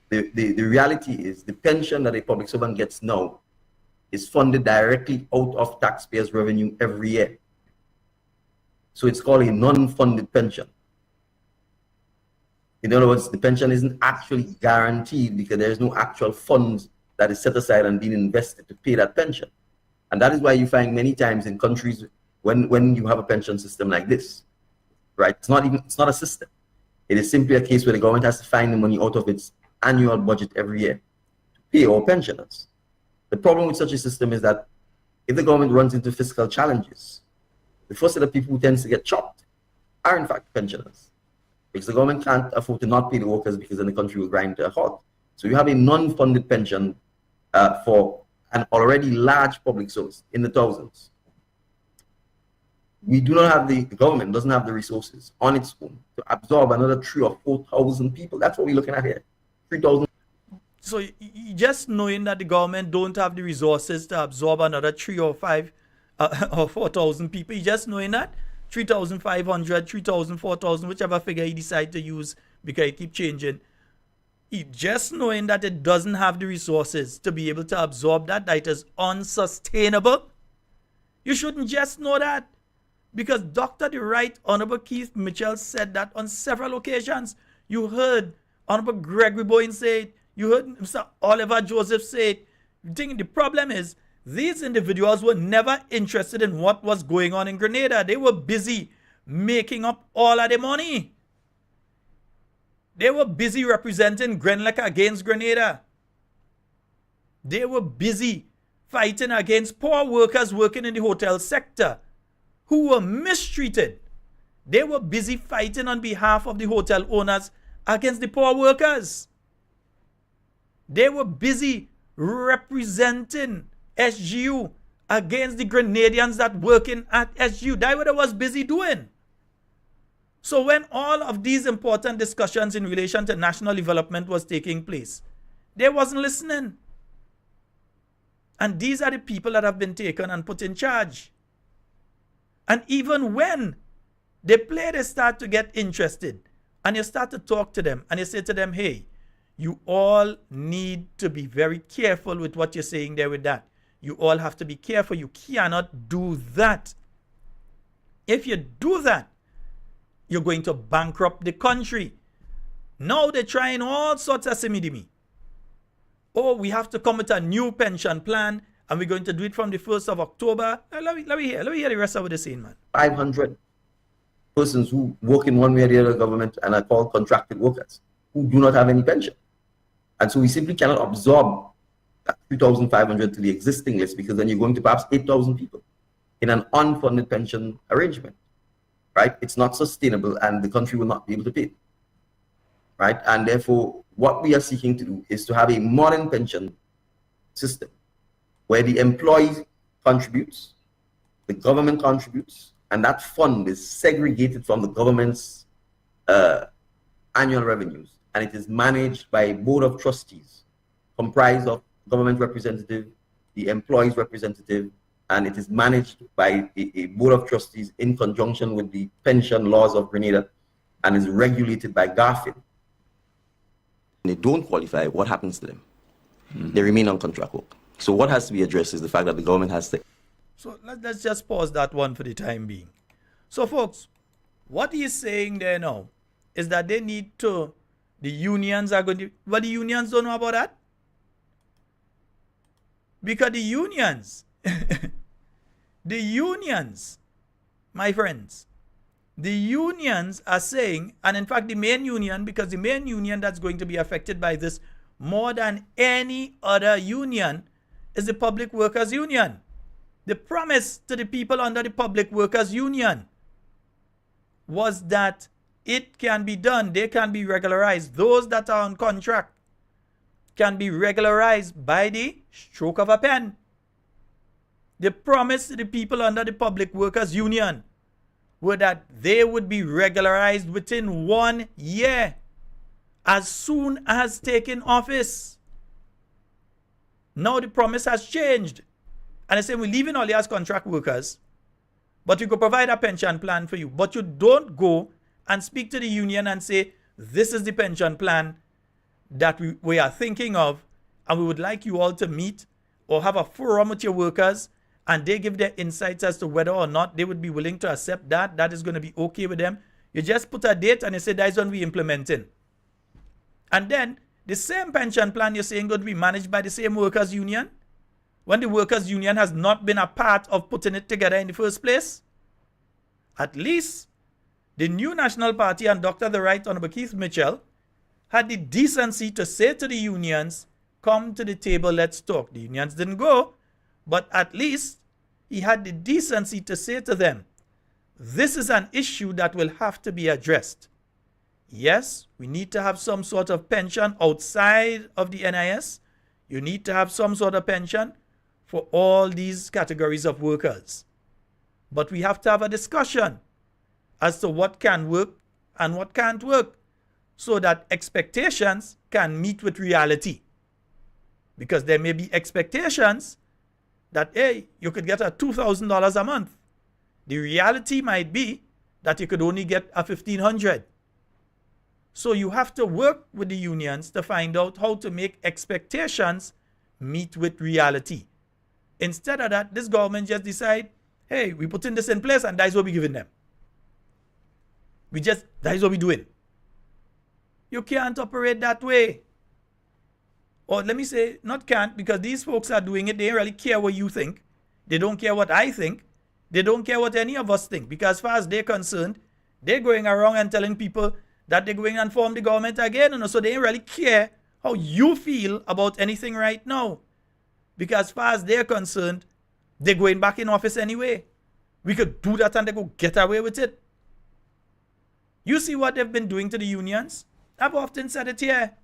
The reality is the pension that a public servant gets now is funded directly out of taxpayers' revenue every year. So it's called a non-funded pension. In other words, the pension isn't actually guaranteed because there's no actual funds that is set aside and being invested to pay that pension. And that is why you find many times in countries when you have a pension system like this, right? It's not a system. It is simply a case where the government has to find the money out of its annual budget every year to pay our pensioners. The problem with such a system is that if the government runs into fiscal challenges, the first set of people who tends to get chopped are in fact pensioners, because the government can't afford to not pay the workers because then the country will grind to a halt. So you have a non-funded pension for an already large public service in the thousands. We do not have the government doesn't have the resources on its own to absorb another 3,000 or 4,000 people. That's what we're looking at here, 3,000. So just knowing that the government don't have the resources to absorb another 3,000 or 5,000 or 4,000 people, just knowing that 3,500, 3,000, 4,000, whichever figure you decide to use, because it keep changing. Just knowing that it doesn't have the resources to be able to absorb that is unsustainable. You shouldn't just know that, because Dr. the Right Honorable Keith Mitchell said that on several occasions. You heard Honorable Gregory Boyne say it. You heard Mr. Oliver Joseph say it. The problem is these individuals were never interested in what was going on in Grenada. They were busy making up all of the money. They were busy representing Grenada against Grenada. They were busy fighting against poor workers working in the hotel sector who were mistreated. They were busy fighting on behalf of the hotel owners against the poor workers. They were busy representing SGU against the Grenadians that working at SGU. That's what I was busy doing. So when all of these important discussions in relation to national development was taking place, they wasn't listening. And these are the people that have been taken and put in charge. And even when they start to get interested, and you start to talk to them, and you say to them, hey, you all need to be very careful with what you're saying there with that. You all have to be careful. You cannot do that. If you do that, you're going to bankrupt the country. Now they're trying all sorts of simidimi. Oh, we have to come with a new pension plan, and we're going to do it from the 1st of October. Let me hear the rest of what they're saying, man. 500 persons who work in one way or the other government and are called contracted workers who do not have any pension. And so we simply cannot absorb that 2,500 to the existing list, because then you're going to perhaps 8,000 people in an unfunded pension arrangement, right? It's not sustainable and the country will not be able to pay, right? And therefore, what we are seeking to do is to have a modern pension system where the employee contributes, the government contributes, and that fund is segregated from the government's annual revenues. And it is managed by a board of trustees comprised of government representative, the employees representative, and it is managed by a board of trustees in conjunction with the pension laws of Grenada and is regulated by GAFIN. They don't qualify, what happens to them? They remain on contract work. So what has to be addressed is the fact that the government has to... So let's just pause that one for the time being. So folks, what he's saying there now is that they need to The unions are going to, but the unions don't know about that. Because the unions, my friends, the unions are saying, and in fact the main union, because the main union that's going to be affected by this more than any other union is the Public Workers Union. The promise to the people under the Public Workers Union was that it can be done, they can be regularized. Those that are on contract can be regularized by the stroke of a pen. The promise to the people under the Public Workers Union were that they would be regularized within 1 year, as soon as taking office. Now the promise has changed. And they say, we're leaving all you as contract workers, but we could provide a pension plan for you. But you don't go and speak to the union and say, this is the pension plan that we are thinking of, and we would like you all to meet or have a forum with your workers, and they give their insights as to whether or not they would be willing to accept that. That is going to be okay with them. You just put a date and you say, that's when we're implementing. And then the same pension plan you're saying going to be managed by the same workers' union, when the workers' union has not been a part of putting it together in the first place. At least the new National Party and Dr. the Right Honorable Keith Mitchell had the decency to say to the unions, come to the table, let's talk. The unions didn't go, but at least he had the decency to say to them, this is an issue that will have to be addressed. Yes, we need to have some sort of pension outside of the NIS. You need to have some sort of pension for all these categories of workers. But we have to have a discussion as to what can work and what can't work, so that expectations can meet with reality. Because there may be expectations that, hey, you could get a $2,000 a month. The reality might be that you could only get a $1,500. So you have to work with the unions to find out how to make expectations meet with reality. Instead of that, this government just decide, hey, we putting this in place and that's what we're giving them. That is what we're doing. You can't operate that way. Or let me say, not can't, because these folks are doing it. They don't really care what you think. They don't care what I think. They don't care what any of us think. Because as far as they're concerned, they're going around and telling people that they're going and form the government again. So they don't really care how you feel about anything right now. Because as far as they're concerned, they're going back in office anyway. We could do that and they go get away with it. You see what they've been doing to the unions? I've often said it here.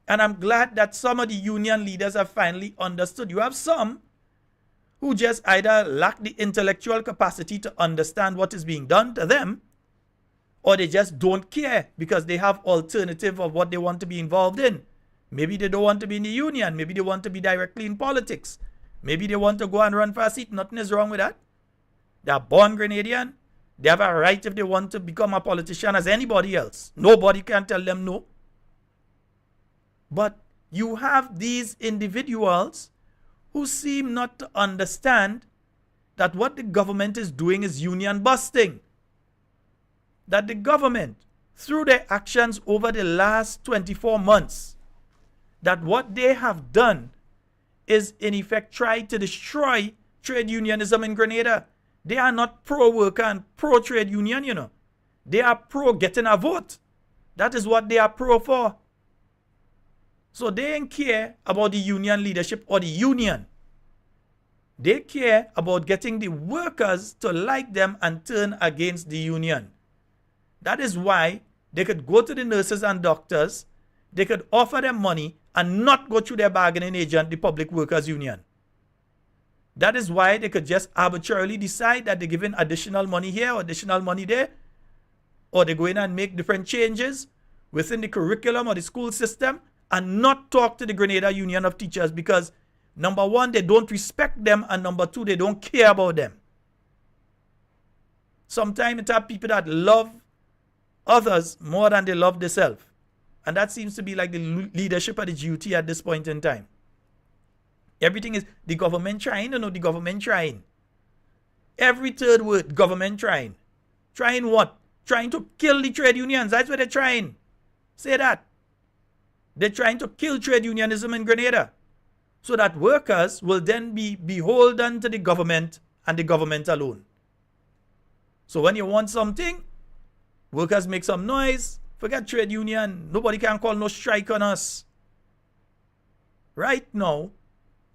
And I'm glad that some of the union leaders have finally understood. You have some who just either lack the intellectual capacity to understand what is being done to them, or they just don't care because they have alternative of what they want to be involved in. Maybe they don't want to be in the union. Maybe they want to be directly in politics. Maybe they want to go and run for a seat. Nothing is wrong with that. They are born Grenadian. They have a right if they want to become a politician as anybody else. Nobody can tell them no. But you have these individuals who seem not to understand that what the government is doing is union busting. That the government, through their actions over the last 24 months, that what they have done is in effect try to destroy trade unionism in Grenada. They are not pro-worker and pro-trade union, you know. They are pro-getting a vote. That is what they are pro for. So they don't care about the union leadership or the union. They care about getting the workers to like them and turn against the union. That is why they could go to the nurses and doctors, they could offer them money and not go through their bargaining agent, the Public Workers Union. That is why they could just arbitrarily decide that they're giving additional money here or additional money there, or they go in and make different changes within the curriculum or the school system and not talk to the Grenada Union of Teachers because, number one, they don't respect them, and number two, they don't care about them. Sometimes it have people that love others more than they love themselves. And that seems to be like the leadership of the GUT at this point in time. Everything is the government trying, the government trying. Every third word, government trying. Trying what? Trying to kill the trade unions. That's what they're trying. Say that. They're trying to kill trade unionism in Grenada so that workers will then be beholden to the government and the government alone. So when you want something, workers make some noise, forget trade union. Nobody can call no strike on us. Right now,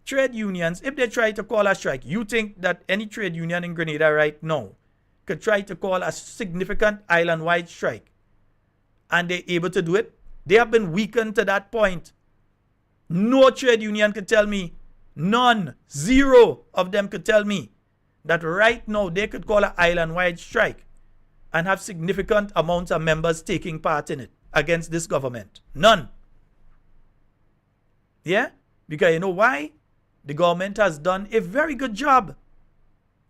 trade unions, if they try to call a strike, you think that any trade union in Grenada right now could try to call a significant island-wide strike and they're able to do it? They have been weakened to that point. No trade union could tell me, none, zero of them could tell me that right now they could call an island-wide strike and have significant amounts of members taking part in it against this government. None. Yeah? Because you know why? The government has done a very good job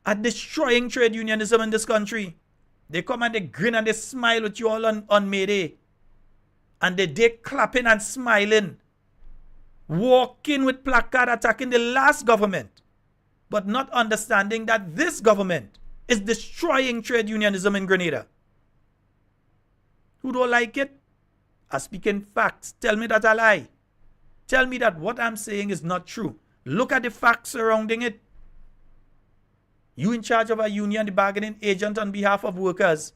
at destroying trade unionism in this country. They come and they grin and they smile with you all on May Day. And they clapping and smiling. Walking with placard attacking the last government. But not understanding that this government is destroying trade unionism in Grenada. Who don't like it? I speak in facts. Tell me that I lie. Tell me that what I'm saying is not true. Look at the facts surrounding it. You in charge of a union, the bargaining agent on behalf of workers,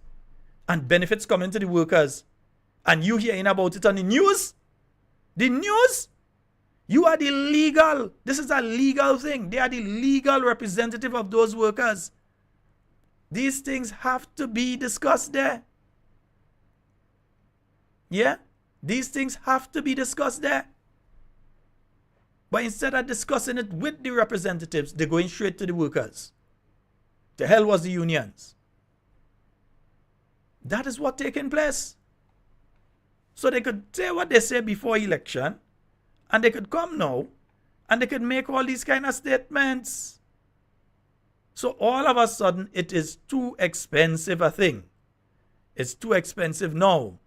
and benefits coming to the workers, and you hearing about it on the news? The news? You are the legal. This is a legal thing. They are the legal representative of those workers. These things have to be discussed there. Yeah? These things have to be discussed there. But instead of discussing it with the representatives, they're going straight to the workers. The hell was the unions? That is what's taking place. So they could say what they say before election, and they could come now, and they could make all these kind of statements. So all of a sudden, it is too expensive a thing. It's too expensive now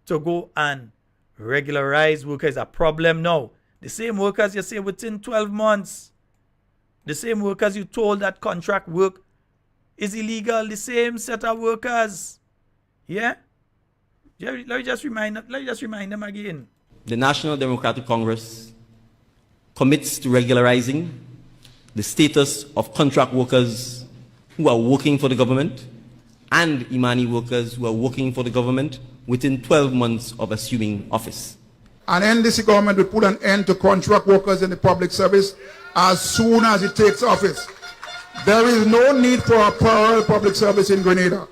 to go and regularize workers. A problem now. The same workers you say within 12 months. The same workers you told that contract work is illegal. The same set of workers. Yeah? Let me just remind them again. The National Democratic Congress commits to regularizing the status of contract workers who are working for the government and Imani workers who are working for the government within 12 months of assuming office. And NDC government will put an end to contract workers in the public service as soon as it takes office. There is no need for a parallel public service in Grenada.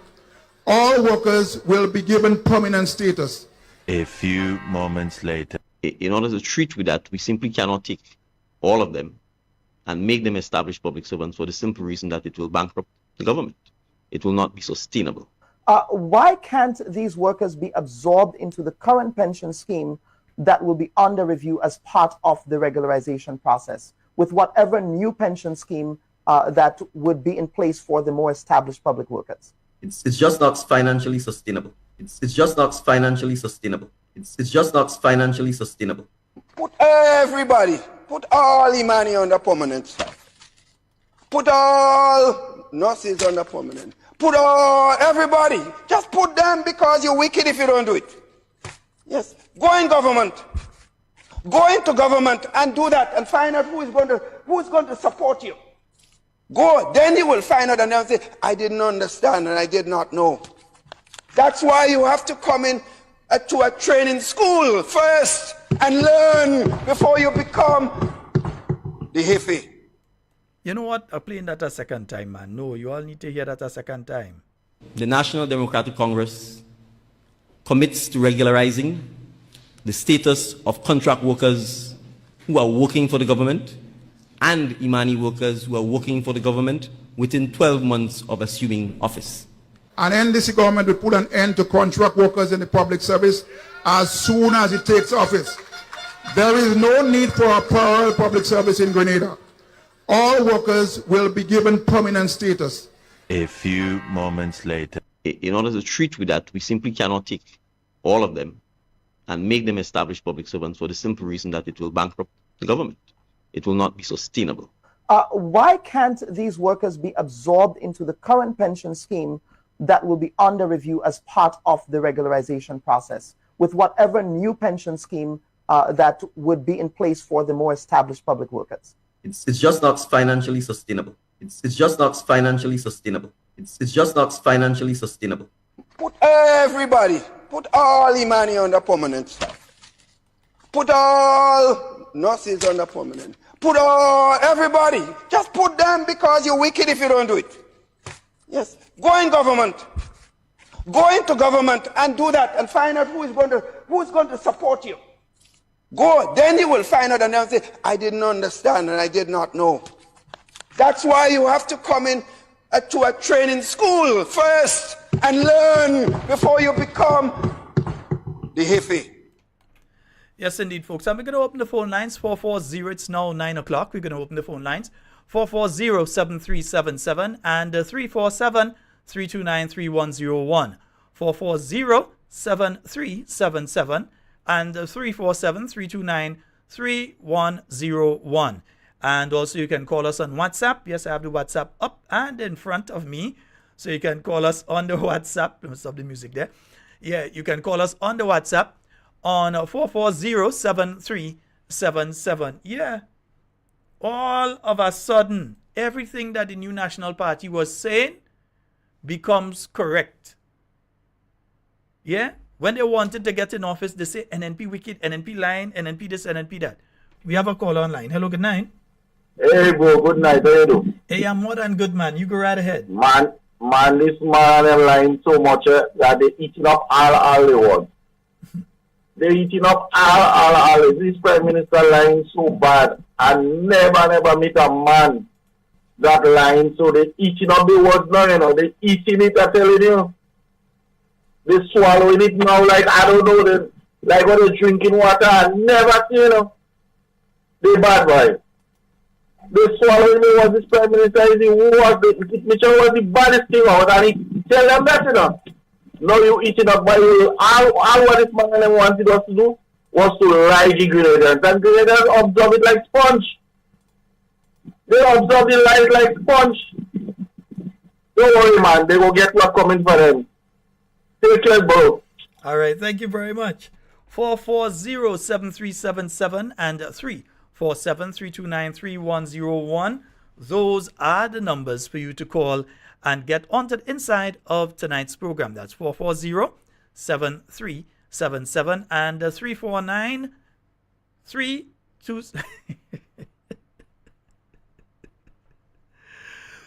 All workers will be given permanent status. A few moments later. In order to treat with that, we simply cannot take all of them and make them established public servants for the simple reason that it will bankrupt the government. It will not be sustainable. Why can't these workers be absorbed into the current pension scheme that will be under review as part of the regularization process with whatever new pension scheme that would be in place for the more established public workers? It's just not financially sustainable. It's just not financially sustainable. It's just not financially sustainable. Put everybody, put all the money on the permanent staff. Put all nurses on the permanent. Put all, everybody. Just put them because you're wicked if you don't do it. Yes. Go in government. Go into government and do that and find out who's going to support you. Go. Then you will find out and they'll say, I didn't understand and I did not know. That's why you have to come in to a training school first and learn before you become the hippie. You know what? I'm playing that a second time, man. No, you all need to hear that a second time. The National Democratic Congress commits to regularizing the status of contract workers who are working for the government and Imani workers who are working for the government within 12 months of assuming office. And NDC government will put an end to contract workers in the public service as soon as it takes office. There is no need for a parallel public service in Grenada. All workers will be given permanent status. A few moments later. In order to treat with that, we simply cannot take all of them and make them established public servants for the simple reason that it will bankrupt the government. It will not be sustainable. Why can't these workers be absorbed into the current pension scheme that will be under review as part of the regularization process with whatever new pension scheme that would be in place for the more established public workers? It's just not financially sustainable. It's just not financially sustainable. It's just not financially sustainable. Put everybody, put all the money on the permanent staff. Put all nurses on the permanent. Put all, everybody. Just put them because you're wicked if you don't do it. Yes. Go in government. Go into government and do that and find out who's going to support you. Go. Then you will find out and they'll say, I didn't understand and I did not know. That's why you have to come in to a training school first and learn before you become the hippie. Yes, indeed, folks. And we're going to open the phone lines, 440. It's now 9 o'clock. We're going to open the phone lines, 440-7377 and 347-329-3101. 440-7377 and 347-329-3101. And also you can call us on WhatsApp. Yes, I have the WhatsApp up and in front of me. So you can call us on the WhatsApp. Let me stop the music there. Yeah, you can call us on the WhatsApp on 440-7377. Yeah. All of a sudden, everything that the New National Party was saying becomes correct. Yeah? When they wanted to get in office, they say NNP wicked, NNP lying, NNP this, NNP that. We have a call online. Hello, good night. Hey, bro, good night. How you do? Hey, I'm more than good, man. You go right ahead. Man, this man is lying so much that they eating up all they want. They eating up all. This Prime Minister lying so bad. I never meet a man that lying. So they eating up the words now, you know. They eating it, I telling you. They swallowing it now like, I don't know, like when they're drinking water. I never see, you know. They bad boy. They swallowing me what this Prime Minister is. Mitchell was the baddest thing out, and he tell them that, you know. Now you eating up by you. All what this man wanted us to do was to lie the Grenadians. And Grenadians absorb it like sponge. They absorb the lies like sponge. Don't worry, man. They will get what coming for them. Take care, bro. All right. Thank you very much. 440-7377 and 347-329-3101. Those are the numbers for you to call and get onto the inside of tonight's program. That's 440-7377 and 349-32...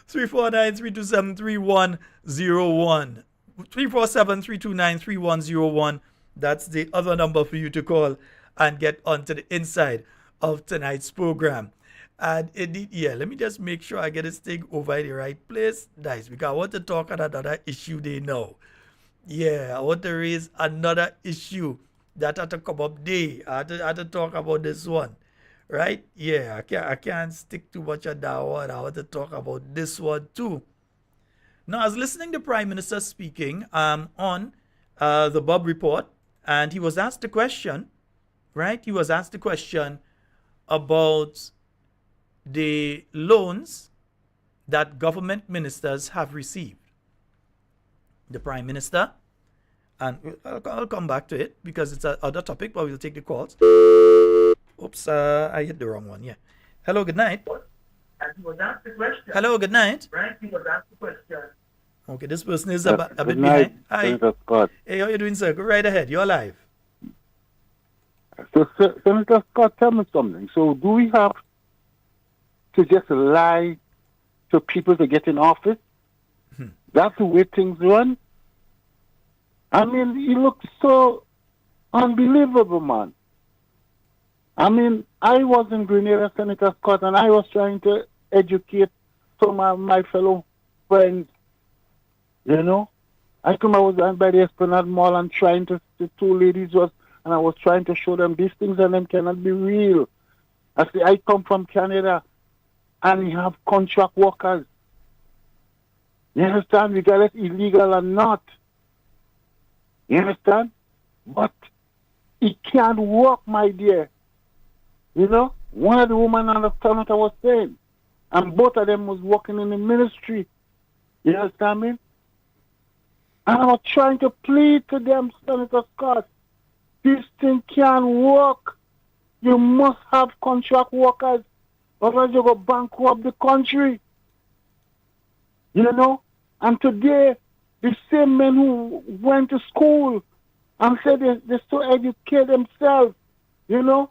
349-327-3101. 347-329-3101. That's the other number for you to call and get onto the inside of tonight's program. And indeed, yeah, let me just make sure I get this thing over in the right place. Nice, because I want to talk about another issue they know. Yeah, I want to raise another issue that had to come up there. I had to talk about this one. Right? Yeah, I can't stick too much on that one. I want to talk about this one too. Now, I was listening to Prime Minister speaking on the Bob Report, and he was asked a question, right? He was asked a question about the loans that government ministers have received. The Prime Minister, and I'll come back to it because it's another topic, but we'll take the calls. Oops, I hit the wrong one, yeah. Hello, good night. Hello, good night. Okay, this person is a bit behind. Hi. Hey, how you doing, sir? Go right ahead. You're live. So, Senator Scott, tell me something. So, do we have to just lie to people to get in office? That's the way things run? I mean, he looks so unbelievable, man. I mean, I was in Grenada, Senator Scott, and I was trying to educate some of my fellow friends. You know, I come, I was by the Esplanade Mall and trying to, the two ladies was, and I was trying to show them these things and them cannot be real. I say, I come from Canada, and we have contract workers. You understand? Regardless illegal or not. You understand? But it can't work, my dear. You know, one of the women understand what I was saying. And both of them was working in the ministry. You understand me? And I was trying to plead to them, Senator Scott. This thing can't work. You must have contract workers, otherwise you go bankrupt the country. You know? And today, the same men who went to school and said they still educate themselves, you know?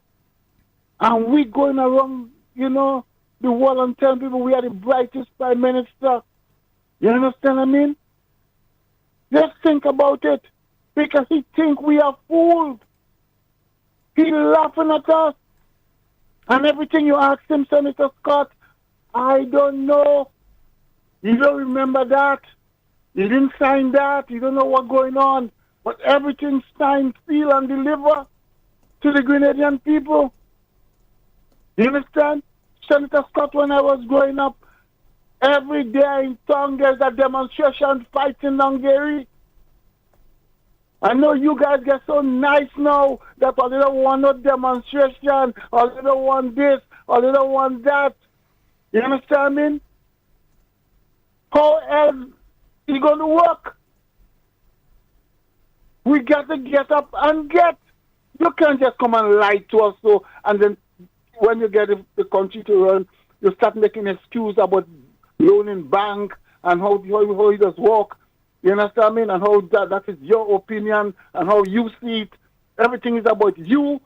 And we going around, you know, the world and telling people we are the brightest prime minister. You understand what I mean? Just think about it. Because he think we are fools. He laughing at us. And everything you ask him, Senator Scott, I don't know. You don't remember that. You didn't sign that. You don't know what's going on. But everything signed, seal, and deliver to the Grenadian people. You understand? Senator Scott, when I was growing up, every day in town there's a demonstration fighting Hungary. I know you guys get so nice now that or they don't want no demonstration, or they don't want this, or they don't want that. You understand me? How else is it going to work? We got to get up and get. You can't just come and lie to us, so, and then when you get the country to run, you start making excuses about loaning bank and how it does work. You understand me? And how that is your opinion and how you see it. Everything is about you.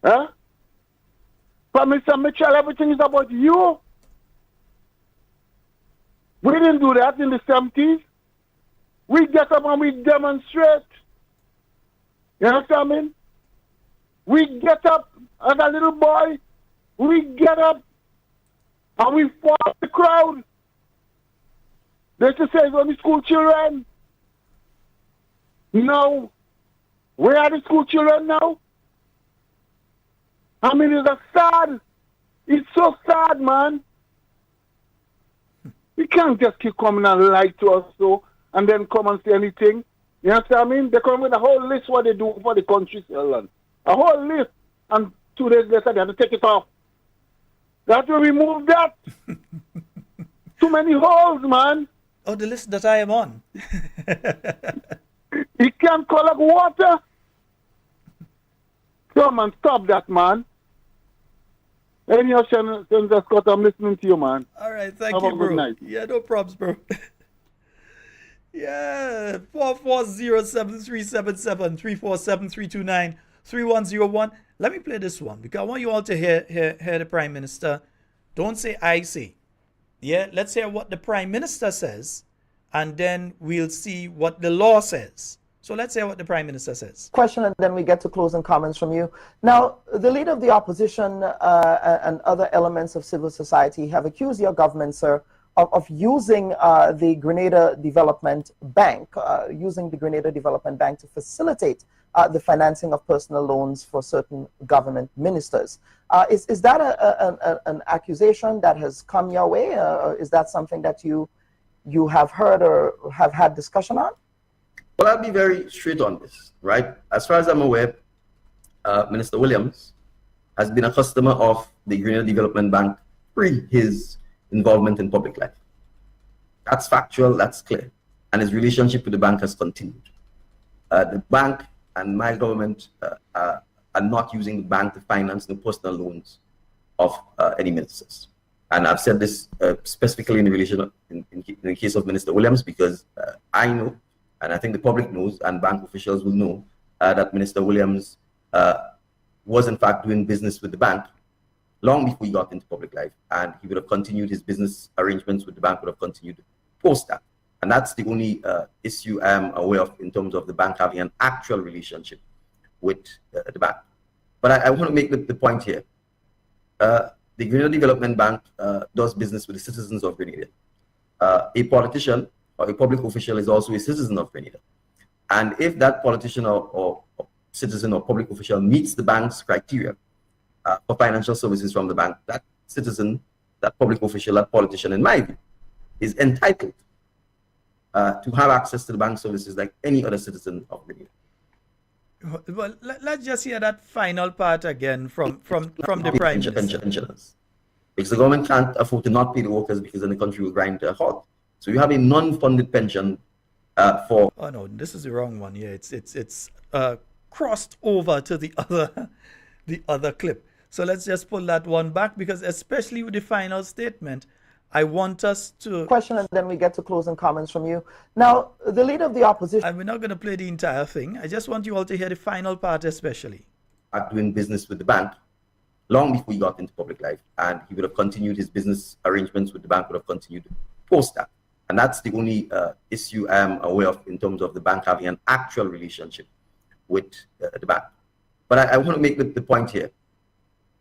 Huh? But Mr. Mitchell, everything is about you. We didn't do that in the 70s. We get up and we demonstrate. You understand me? We get up as a little boy. We get up and we fought the crowd. They used to say it's only school children. No. Where are the school children now? I mean, it's sad. It's so sad, man. You can't just keep coming and lie to us so and then come and say anything. You know what I mean? They come with a whole list what they do for the country, Sheldon. A whole list. And 2 days later, they have to take it off. They have to remove that. Too many holes, man. Oh, the list that I am on. He can't collect water. Come and stop that, man. Anyhow, Senator Scott, I'm listening to you, man. All right, thank Have you, a bro. good night. Yeah, no problems, bro. Yeah, 440-7377-347-329-3101. Let me play this one because I want you all to hear the Prime Minister. Don't say I say. Yeah, let's hear what the Prime Minister says, and then we'll see what the law says. So let's hear what the Prime Minister says. Question, and then we get to closing comments from you. Now, the leader of the opposition and other elements of civil society have accused your government, sir, of using the Grenada Development Bank, to facilitate the financing of personal loans for certain government ministers. Is that an accusation that has come your way? Or is that something that you have heard or have had discussion on? Well, I'll be very straight on this, right? As far as I'm aware, Minister Williams has been a customer of the Grenada Development Bank pre his involvement in public life. That's factual, that's clear. And his relationship with the bank has continued. The bank and my government are not using the bank to finance the personal loans of any ministers. And I've said this specifically in relation in the case of Minister Williams because I know, and I think the public knows, and bank officials will know, that Minister Williams was in fact doing business with the bank long before he got into public life, and he would have continued his business arrangements with the bank, would have continued post that. And that's the only issue I am aware of in terms of the bank having an actual relationship with the bank. But I want to make the point here. The Grenada Development Bank does business with the citizens of Grenada. A politician or a public official is also a citizen of Grenada. And if that politician or citizen or public official meets the bank's criteria for financial services from the bank, that citizen, that public official, that politician, in my view, is entitled to have access to the bank services like any other citizen of Grenada. Well, let's just hear that final part again from the Prime Minister. Pensioners. Because the government can't afford to not pay the workers because then the country will grind to a halt. So you have a non-funded pension for... Oh no, this is the wrong one. Yeah, it's crossed over to the other clip. So let's just pull that one back, because especially with the final statement, I want us to question, and then we get to closing comments from you. Now, the leader of the opposition. And we're not going to play the entire thing. I just want you all to hear the final part especially. Doing business with the bank long before he got into public life, and he would have continued his business arrangements with the bank, would have continued post that. And that's the only issue I am aware of in terms of the bank having an actual relationship with the bank. But I want to make the point here.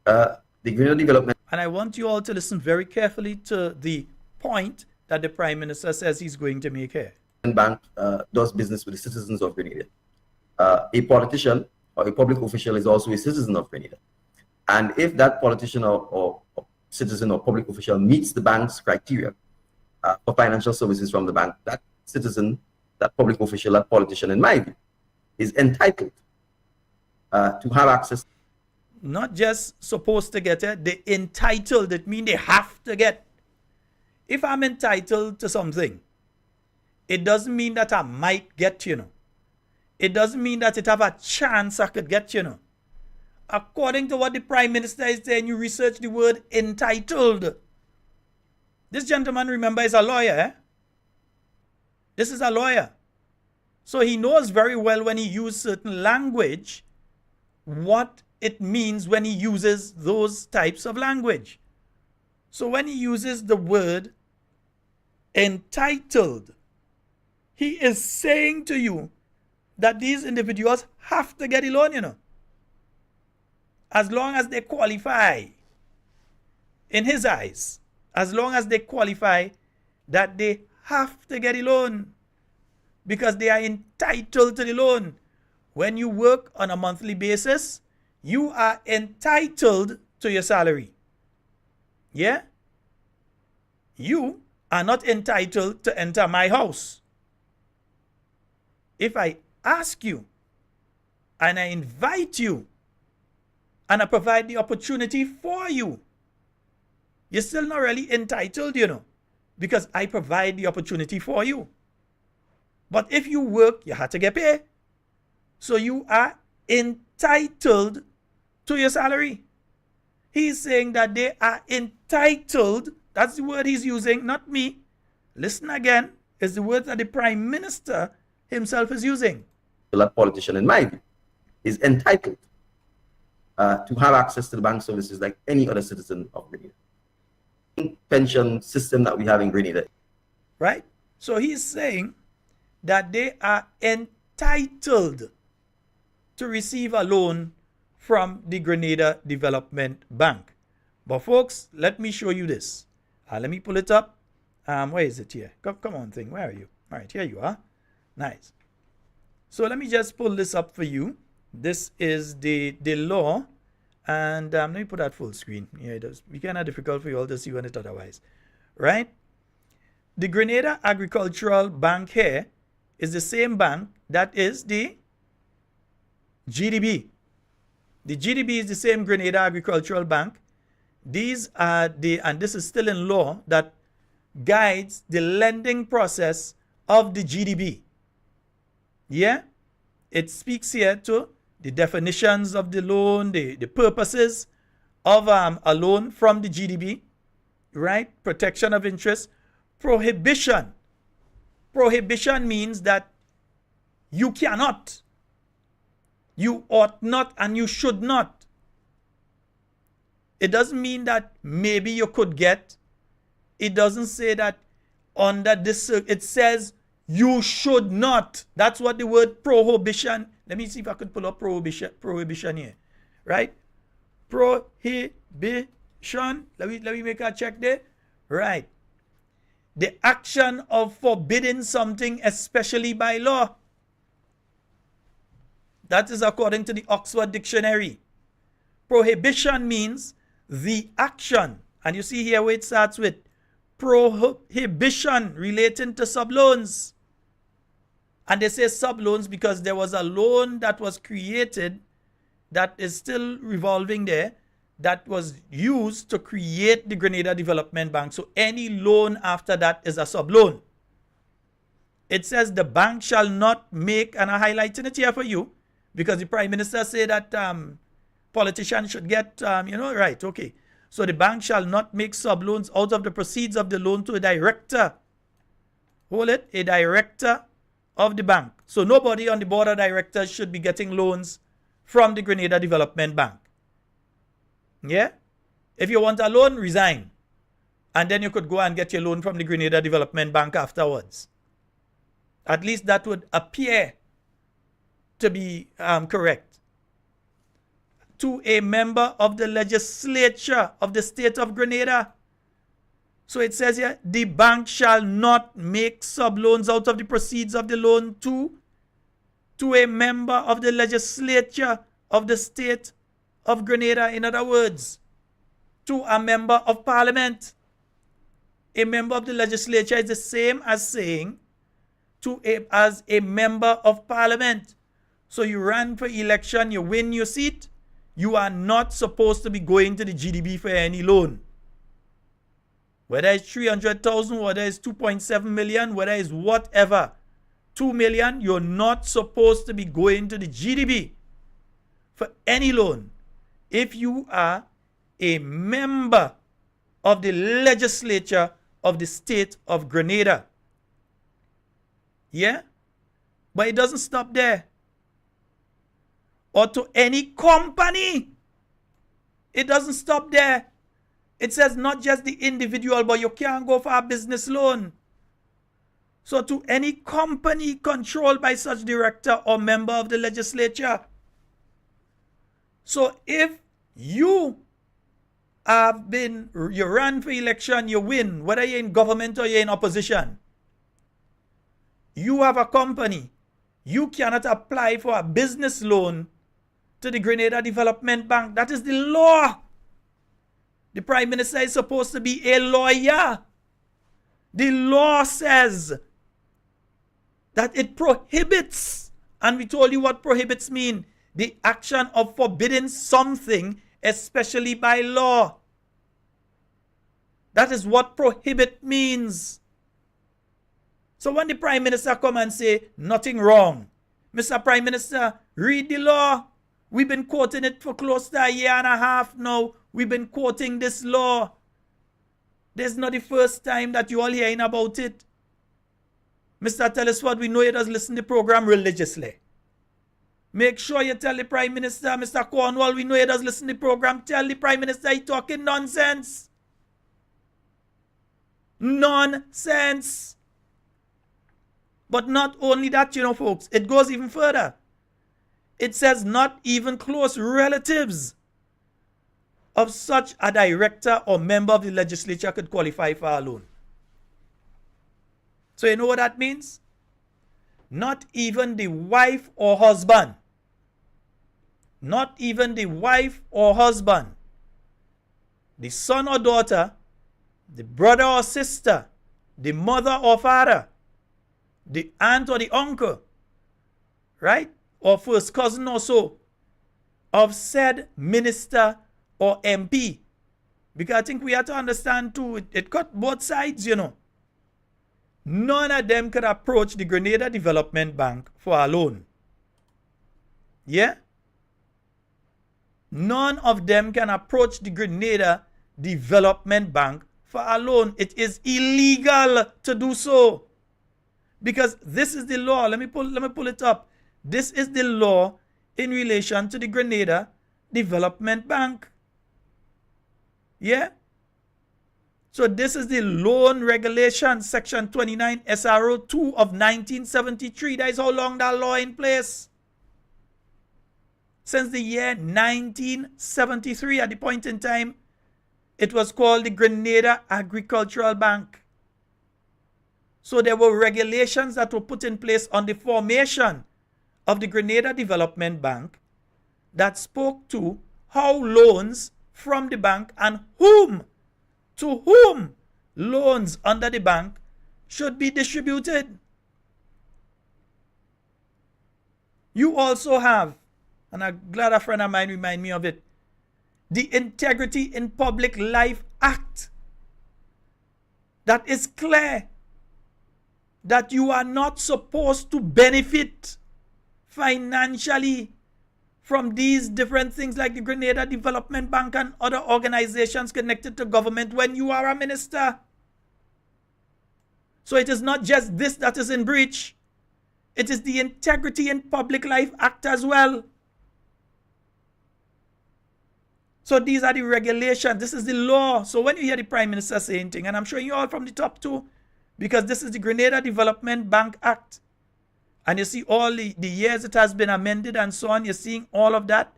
The Grenada development. And I want you all to listen very carefully to the point that the Prime Minister says he's going to make here. Bank does business with the citizens of Grenada. A politician or a public official is also a citizen of Grenada. And if that politician or citizen or public official meets the bank's criteria for financial services from the bank, that citizen, that public official, that politician, in my view, is entitled to have access. Not just supposed to get it, they entitled. It means they have to get. If I'm entitled to something, it doesn't mean that I might get, It doesn't mean that it have a chance I could get, According to what the Prime Minister is saying, you research the word entitled. This gentleman, remember, is a lawyer. Eh? This is a lawyer. So he knows very well when he uses certain language, what it means when he uses those types of language. So when he uses the word entitled, he is saying to you that these individuals have to get a loan, As long as they qualify, in his eyes, as long as they qualify, that they have to get a loan because they are entitled to the loan. When you work on a monthly basis, you are entitled to your salary. Yeah? You are not entitled to enter my house. If I ask you and I invite you and I provide the opportunity for you, you're still not really entitled, because I provide the opportunity for you. But if you work, you have to get paid. So you are entitled to your salary. He's saying that they are entitled. That's the word he's using, not me. Listen again. It's the word that the Prime Minister himself is using. That politician, in my view, is entitled to have access to the bank services like any other citizen of Grenada. Pension system that we have in Grenada. Right? So he's saying that they are entitled to receive a loan from the Grenada Development Bank. But folks, let me show you this. Let me pull it up. Where is it here? Come on, thing. Where are you? All right, here you are. Nice. So let me just pull this up for you. This is the law. And let me put that full screen. Yeah, it does. Be kind of difficult for you all to see when it otherwise. Right? The Grenada Agricultural Bank here is the same bank that is the GDB. The GDB is the same Grenada Agricultural Bank. These are and this is still in law, that guides the lending process of the GDB. Yeah? It speaks here to the definitions of the loan, the purposes of a loan from the GDB, right? Protection of interest. Prohibition. Prohibition means that you cannot, you ought not, and you should not. It doesn't mean that maybe you could get. It doesn't say that under this, it says you should not. That's what the word prohibition. Let me see if I could pull up prohibition here. Right? Prohibition. Let me make a check there. Right. The action of forbidding something, especially by law. That is according to the Oxford Dictionary. Prohibition means the action. And you see here where it starts with prohibition relating to subloans. And they say subloans because there was a loan that was created that is still revolving there that was used to create the Grenada Development Bank. So any loan after that is a subloan. It says the bank shall not make, and I'm highlighting it here for you Because the Prime Minister said that politicians should get, right, okay. So the bank shall not make sub-loans out of the proceeds of the loan to a director. Hold it, a director of the bank. So nobody on the board of directors should be getting loans from the Grenada Development Bank. Yeah? If you want a loan, resign. And then you could go and get your loan from the Grenada Development Bank afterwards. At least that would appear to be correct. To a member of the legislature of the state of Grenada. So it says here, the bank shall not make sub-loans out of the proceeds of the loan to a member of the legislature of the state of Grenada. In other words, to a member of parliament. A member of the legislature is the same as saying as a member of parliament. So you run for election, you win your seat, you are not supposed to be going to the GDB for any loan. Whether it's 300,000, whether it's 2.7 million, whether it's whatever, 2 million, you're not supposed to be going to the GDB for any loan if you are a member of the legislature of the state of Grenada. Yeah? But it doesn't stop there. Or to any company. It doesn't stop there. It says not just the individual, but you can't go for a business loan. So to any company controlled by such director or member of the legislature. So if you run for election, you win, whether you're in government or you're in opposition. You have a company. You cannot apply for a business loan to the Grenada Development Bank. That is the law. The Prime Minister is supposed to be a lawyer. The law says that it prohibits, and we told you what prohibits mean, the action of forbidding something, especially by law. That is what prohibit means. So when the Prime Minister come and say, nothing wrong, Mr. Prime Minister, read the law. We've been quoting it for close to a year and a half now. We've been quoting this law. This is not the first time that you all hearing about it. Mr. Telesford, we know you does listen to the program religiously. Make sure you tell the Prime Minister, Mr. Cornwall, we know you does listen to the program. Tell the Prime Minister he's talking nonsense. Nonsense. But not only that, folks, it goes even further. It says not even close relatives of such a director or member of the legislature could qualify for a loan. So you know what that means? Not even the wife or husband. Not even the wife or husband. The son or daughter, the brother or sister, the mother or father, the aunt or the uncle, right? Or first cousin or so, of said minister or MP. Because I think we have to understand too, it cut both sides, None of them could approach the Grenada Development Bank for a loan. Yeah? None of them can approach the Grenada Development Bank for a loan. It is illegal to do so. Because this is the law. Let me pull it up. This is the law in relation to the Grenada Development Bank. Yeah? So this is the loan regulation, section 29 SRO 2 of 1973. That is how long that law in place. Since the year 1973, at the point in time, it was called the Grenada Agricultural Bank. So there were regulations that were put in place on the formation of the Grenada Development Bank that spoke to how loans from the bank and to whom loans under the bank should be distributed. You also have, and I'm glad a friend of mine reminded me of it, the Integrity in Public Life Act. That is clear that you are not supposed to benefit financially from these different things like the Grenada Development Bank and other organizations connected to government when you are a minister. So it is not just this that is in breach. It is the Integrity in Public Life Act as well. So these are the regulations. This is the law. So when you hear the Prime Minister saying things, and I'm showing you all from the top too, because this is the Grenada Development Bank Act. And you see all the years it has been amended and so on. You're seeing all of that.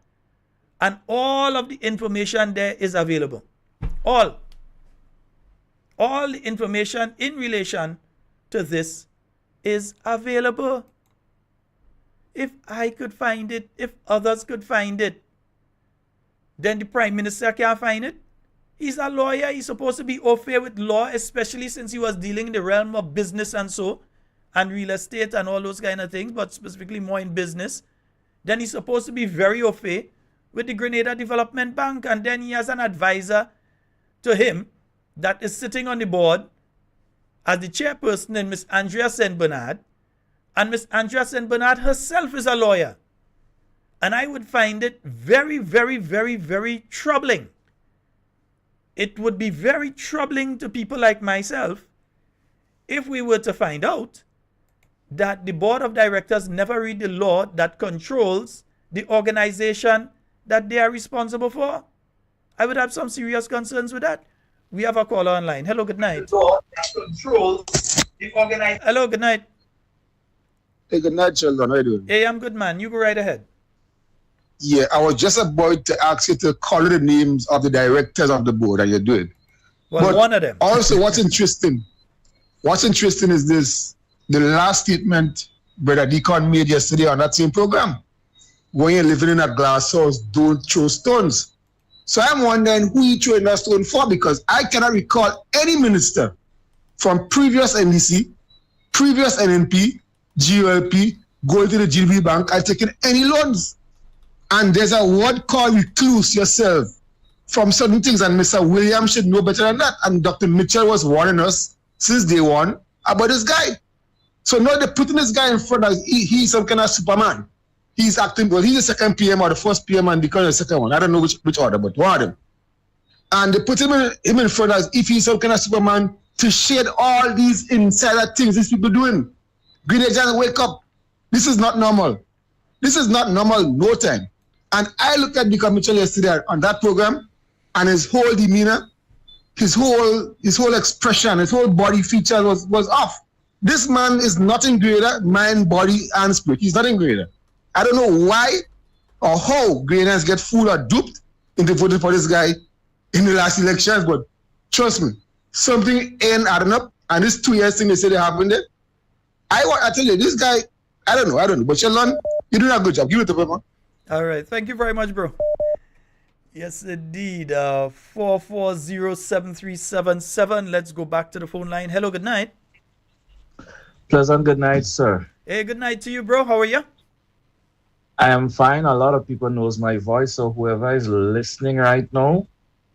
And all of the information there is available. All the information in relation to this is available. If I could find it, if others could find it, then the Prime Minister can't find it. He's a lawyer. He's supposed to be au fait with law, especially since he was dealing in the realm of business and so, and real estate and all those kind of things, but specifically more in business. Then he's supposed to be very au fait with the Grenada Development Bank, and then he has an advisor to him that is sitting on the board as the chairperson in Miss Andrea St. Bernard, and Miss Andrea St. Bernard herself is a lawyer. And I would find it very, very, very, very troubling. It would be very troubling to people like myself if we were to find out that the board of directors never read the law that controls the organization that they are responsible for. I would have some serious concerns with that. We have a caller online. Hello, good night. Law that controls the organization. Hello, good night. Hey, good night, Sheldon. How are you doing? Hey, I'm good, man. You go right ahead. Yeah, I was just about to ask you to call the names of the directors of the board, and you do it. Well, but one of them. Also, what's interesting is this, the last statement Brother Deacon made yesterday on that same program. When you're living in a glass house, don't throw stones. So I'm wondering who you throwing that stone for, because I cannot recall any minister from previous NDC, previous NNP, GOLP, going to the GDP Bank and taking any loans. And there's a word called recluse yourself from certain things, and Mr. Williams should know better than that. And Dr. Mitchell was warning us since day one about this guy. So now they're putting this guy in front as he's some kind of Superman. He's acting, well, he's the second PM or the first PM and because the second one. I don't know which order, but one of them. And they put him in front as if he's some kind of Superman to shade all these insider things these people doing. Grenadians, wake up. This is not normal. This is not normal, no time. And I looked at Deacon Mitchell yesterday on that program, and his whole demeanor, his whole expression, his whole body feature was off. This man is not in Grenada, mind, body, and spirit. He's not in Grenada. I don't know why or how Grenadians get fooled or duped into voting for this guy in the last elections, but trust me, something ain't adding up, and this 2 years thing they say they happened there. I tell you, this guy, I don't know. But Sheldon, you're doing a good job. Give it to him, man. All right. Thank you very much, bro. Yes, indeed. 4407377. Let's go back to the phone line. Hello, good night. Pleasant good night, sir. Hey, good night to you, bro. How are you? I am fine. A lot of people knows my voice, so whoever is listening right now,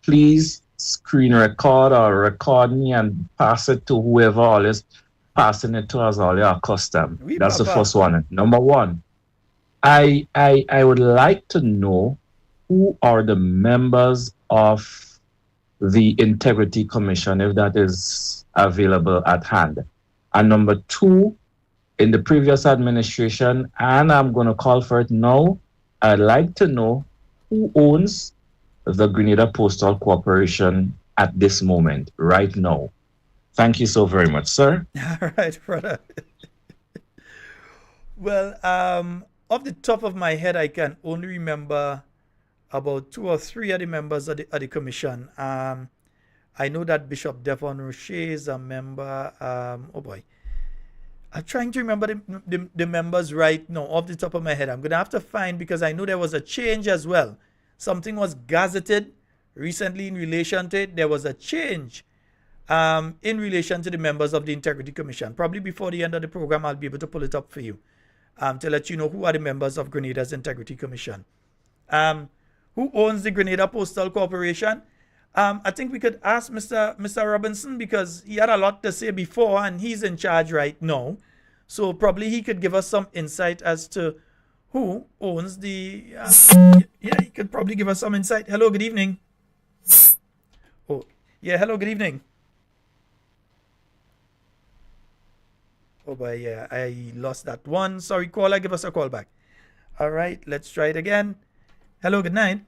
please screen record or record me and pass it to whoever always passing it to us all your custom. That's the first one. Number one, I would like to know who are the members of the Integrity Commission, if that is available at hand. And number two, in the previous administration, and I'm going to call for it now, I'd like to know who owns the Grenada Postal Corporation at this moment, right now. Thank you so very much, sir. All right, brother. Well, off the top of my head, I can only remember about 2 or 3 of the members of the commission. I know that Bishop Devon Roche is a member. Oh boy. I'm trying to remember the members right now off the top of my head. I'm going to have to find, because I know there was a change as well. Something was gazetted recently in relation to it. There was a change in relation to the members of the Integrity Commission. Probably before the end of the program, I'll be able to pull it up for you to let you know who are the members of Grenada's Integrity Commission. Who owns the Grenada Postal Corporation? I think we could ask Mr. Robinson, because he had a lot to say before and he's in charge right now. So probably he could give us some insight as to who owns the... yeah, he could probably give us some insight. Hello, good evening. Oh, yeah, hello, good evening. Oh, boy, yeah, I lost that one. Sorry, caller, give us a call back. All right, let's try it again. Hello, good night.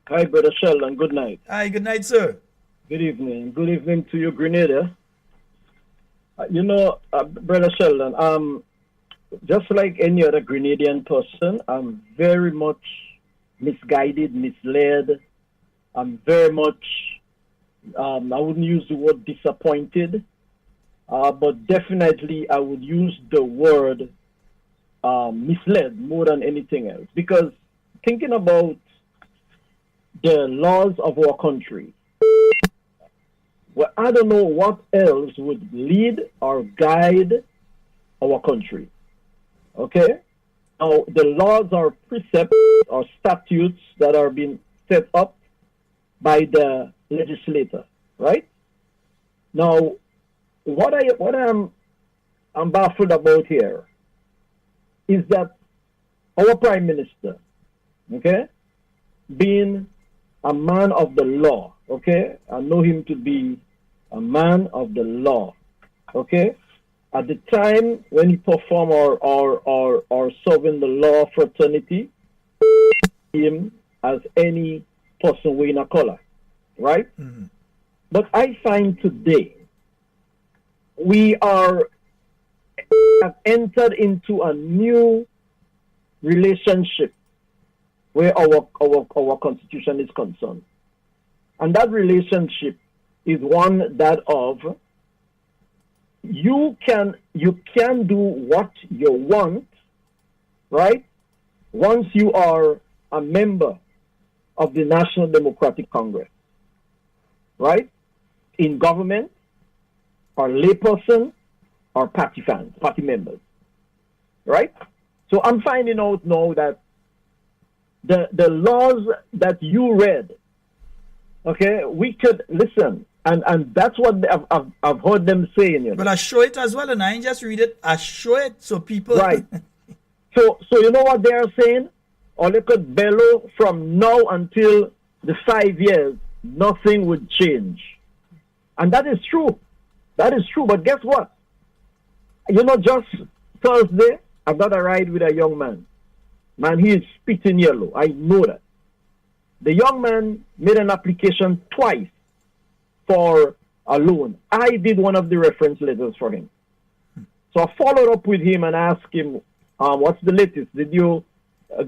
Hi, Brother Sheldon. Good night. Hi, good night, sir. Good evening. Good evening to you, Grenada. Brother Sheldon, just like any other Grenadian person, I'm very much misguided, misled. I'm very much, I wouldn't use the word disappointed, but definitely I would use the word misled more than anything else. Because thinking about the laws of our country, well, I don't know what else would lead or guide our country. Okay? Now, the laws are precepts or statutes that are being set up by the legislator, right? Now, what I'm baffled about here is that our Prime Minister, okay, being a man of the law, okay, I know him to be a man of the law, okay, at the time when he performed or serving the law fraternity, him as any person wearing a color, right? Mm-hmm. But I find today we have entered into a new relationship where our constitution is concerned. And that relationship is one that of you can do what you want, right? Once you are a member of the National Democratic Congress, right? In government, or layperson, or party members, right? So I'm finding out now that the laws that you read, okay, we could listen, and that's what I've heard them saying. You know? But I show it as well, and I ain't just read it. I show it so people. Right. So you know what they are saying? Or they could bellow from now until the 5 years, nothing would change, and that is true. That is true. But guess what? You know, just Thursday, I got a ride with a young man. Man, he is spitting yellow. I know that. The young man made an application twice for a loan. I did one of the reference letters for him. So I followed up with him and asked him, what's the latest? Did you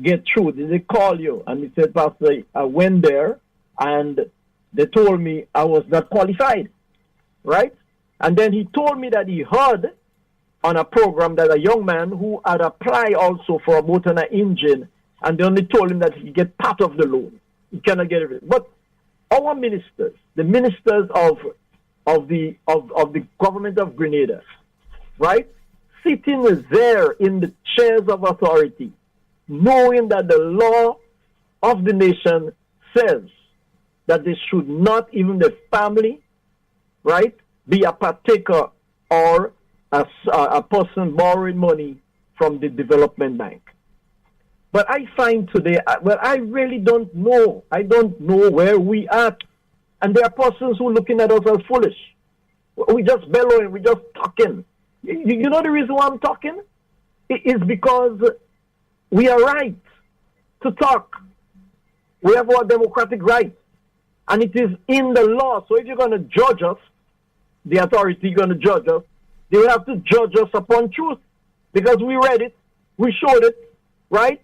get through? Did they call you? And he said, Pastor, I went there and they told me I was not qualified, right? And then he told me that he heard on a program that a young man who had applied also for a boat and an engine, and they only told him that he get part of the loan. He cannot get everything. But our ministers, the ministers of the government of Grenada, right, sitting there in the chairs of authority, knowing that the law of the nation says that they should not, even the family, right, be a partaker or a person borrowing money from the development bank. But I find today, well, I really don't know. I don't know where we are. And there are persons who are looking at us as foolish. We just bellowing, we just talking. You know the reason why I'm talking? It is because we are right to talk. We have our democratic rights. And it is in the law. So if you're going to judge us, the authority going to judge us, they will have to judge us upon truth. Because we read it, we showed it, right?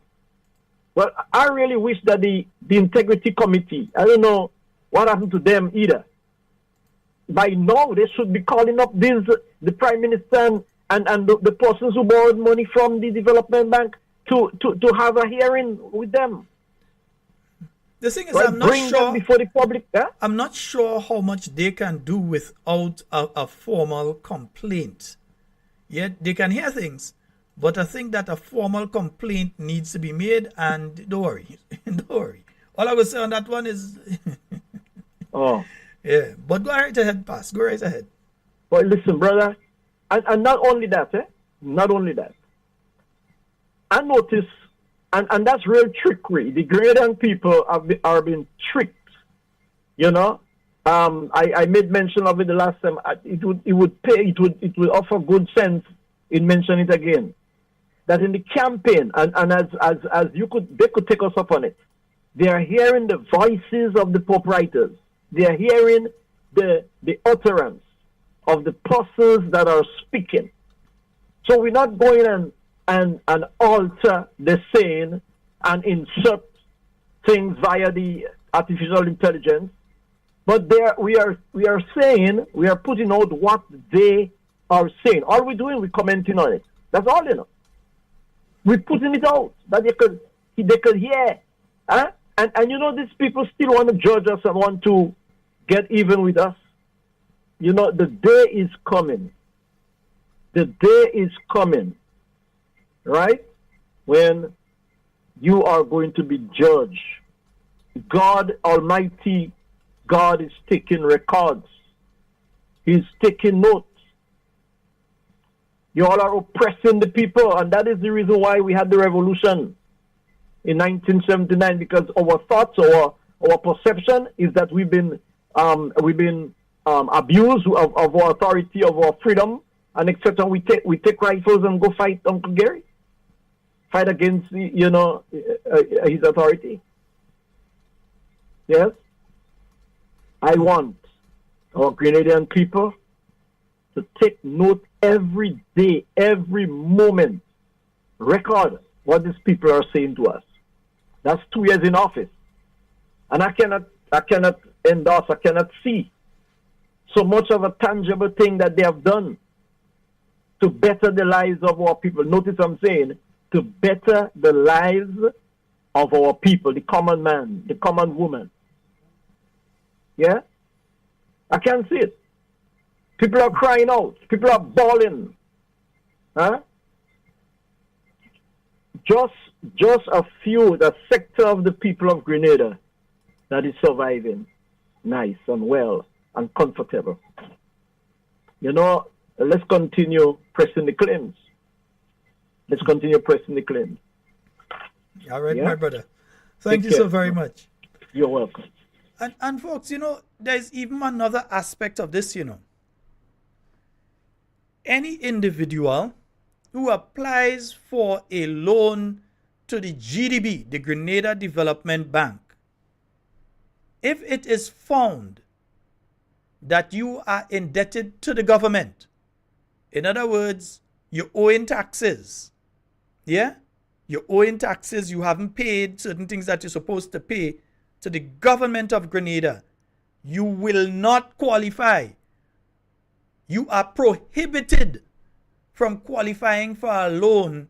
Well, I really wish that the integrity committee, I don't know what happened to them either. By now, they should be calling up the prime minister and the persons who borrowed money from the development bank to have a hearing with them. The thing is, right? I'm not Bring sure them before the public. Yeah? I'm not sure how much they can do without a formal complaint. Yet they can hear things, but I think that a formal complaint needs to be made. And don't worry, don't worry. All I will say on that one is, oh, yeah. But go right ahead, pass. Go right ahead. But listen, brother, and not only that, not only that. I noticed And that's real trickery. The Grenadian people are being tricked. You know, I made mention of it the last time. It would offer good sense in mentioning it again. That in the campaign, and as they could take us up on it. They are hearing the voices of the proprietors. They are hearing the utterance of the persons that are speaking. So we're not going and alter the saying and insert things via the artificial intelligence. But we are saying, we are putting out what they are saying. All we're doing, we're commenting on it. That's all, you know. We're putting it out that they could hear. Huh? And you know, these people still want to judge us and want to get even with us. You know, the day is coming. The day is coming, right? When you are going to be judged. God, Almighty God, is taking records. He's taking notes. You all are oppressing the people, and that is the reason why we had the revolution in 1979, because our thoughts, our perception is that we've been abused of our authority, of our freedom, and etc. We take rifles and go fight Uncle Gary, fight against his authority. Yes, I want our Grenadian people to take note every day, every moment, record what these people are saying to us. That's 2 years in office. And I cannot endorse, I cannot see so much of a tangible thing that they have done to better the lives of our people. Notice I'm saying, to better the lives of our people, the common man, the common woman. Yeah? I can't see it. People are crying out. People are bawling. Huh? Just a few, the sector of the people of Grenada that is surviving nice and well and comfortable. You know, let's continue pressing the claims. Let's continue pressing the claims. All right, Yeah? my brother. Thank Take you so care. very much. You're welcome. And folks, you know, there's even another aspect of this, you know. Any individual who applies for a loan to the GDB, the Grenada Development Bank, if it is found that you are indebted to the government, in other words, you're owing taxes, yeah? You're owing taxes, you haven't paid certain things that you're supposed to pay to the government of Grenada, you will not qualify. You are prohibited from qualifying for a loan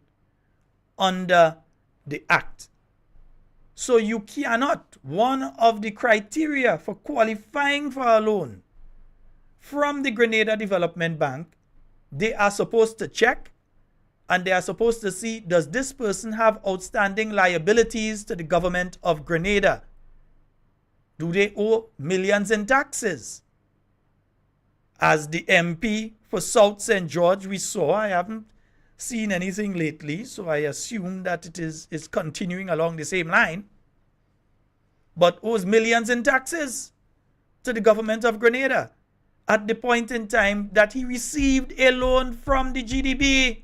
under the Act. So you cannot, one of the criteria for qualifying for a loan from the Grenada Development Bank, they are supposed to check and they are supposed to see, does this person have outstanding liabilities to the government of Grenada? Do they owe millions in taxes? As the MP for South St. George we saw, I haven't seen anything lately, so I assume that it is continuing along the same line, but owes millions in taxes to the government of Grenada at the point in time that he received a loan from the GDB.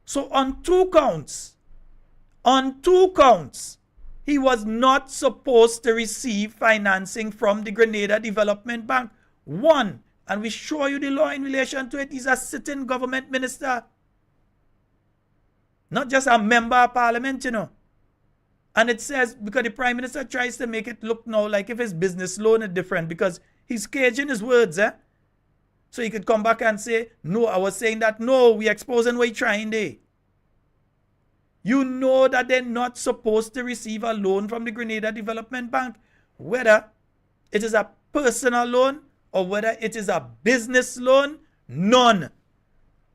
So on two counts, he was not supposed to receive financing from the Grenada Development Bank. One, and we show you the law in relation to it, he's a sitting government minister. Not just a member of parliament, you know. And it says, because the prime minister tries to make it look now like if his business loan is different, because he's caging his words, eh? So he could come back and say, no, I was saying that, no, we exposing what you're trying there. You know that they're not supposed to receive a loan from the Grenada Development Bank, whether it is a personal loan or whether it is a business loan, none.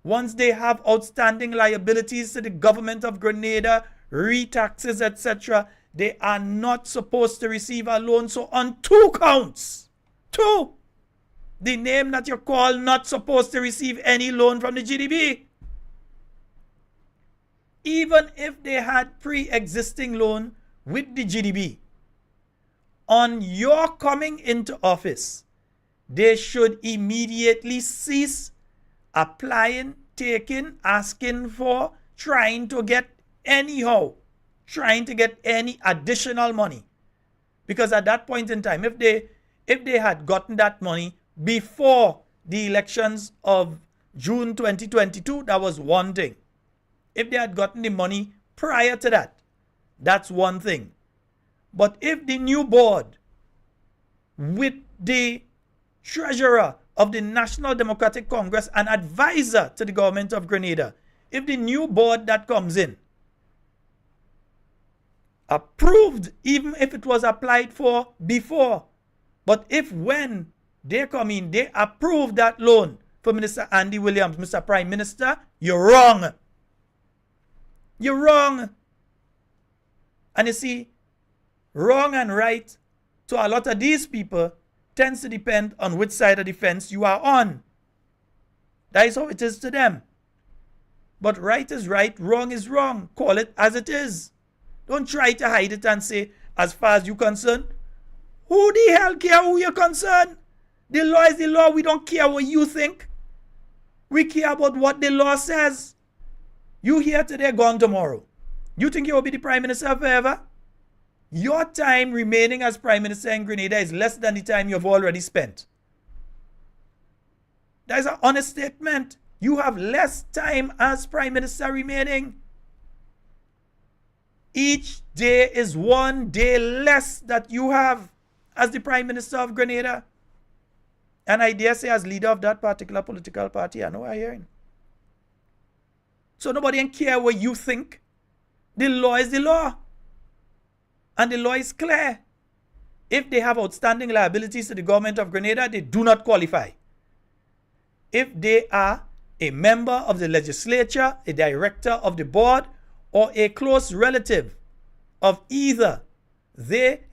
Once they have outstanding liabilities to the government of Grenada, re-taxes, etc., they are not supposed to receive a loan. So on two counts, the name that you call not supposed to receive any loan from the GDB. even if they had pre-existing loan with the GDB, on your coming into office, they should immediately cease applying, taking, asking for, trying to get any additional money. Because at that point in time, if they had gotten that money before the elections of June 2022, that was one thing. If they had gotten the money prior to that, that's one thing. But if the new board, with the treasurer of the National Democratic Congress and advisor to the government of Grenada, if the new board that comes in approved, even if it was applied for before, but if when they come in, they approve that loan for Minister Andy Williams, Mr. Prime Minister, you're wrong. You're wrong. And you see, wrong and right to a lot of these people tends to depend on which side of the fence you are on. That is how it is to them. But right is right, wrong is wrong. Call it as it is. Don't try to hide it and say, as far as you're concerned, who the hell care who you're concerned? The law is the law. We don't care what you think. We care about what the law says. You here today, gone tomorrow. You think you will be the Prime Minister forever? Your time remaining as Prime Minister in Grenada is less than the time you've already spent. That is an honest statement. You have less time as Prime Minister remaining. Each day is one day less that you have as the Prime Minister of Grenada. And I dare say as leader of that particular political party, I know I'm hearing. So nobody can care what you think. The law is the law. And the law is clear. If they have outstanding liabilities to the government of Grenada, they do not qualify. If they are a member of the legislature, a director of the board, or a close relative of either,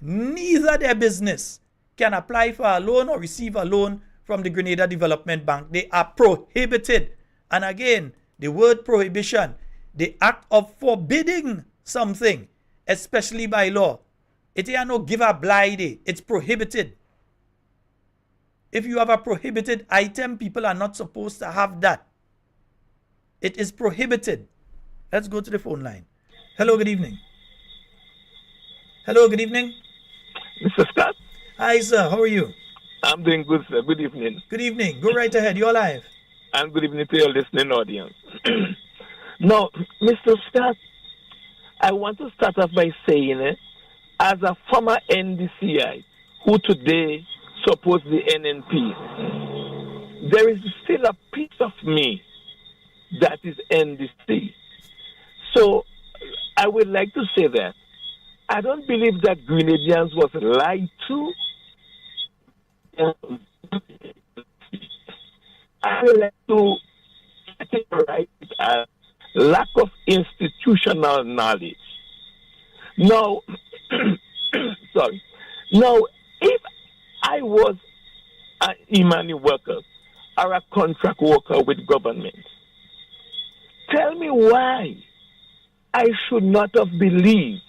neither their business can apply for a loan or receive a loan from the Grenada Development Bank. They are prohibited. And again, the word prohibition, the act of forbidding something, especially by law. It ain't no give a blighty. It's prohibited. If you have a prohibited item, people are not supposed to have that. It is prohibited. Let's go to the phone line. Hello, good evening. Hello, good evening. Mr. Scott. Hi, sir. How are you? I'm doing good, sir. Good evening. Good evening. Go right ahead. You're live. And good evening to your listening audience. Now, Mr. Scott, I want to start off by saying, as a former NDCI who today supports the NNP, there is still a piece of me that is NDC. So I would like to say that I don't believe that Grenadians was lied to. I would like to take it right as lack of institutional knowledge. Now, sorry. Now, if I was an Imani worker or a contract worker with government, tell me why I should not have believed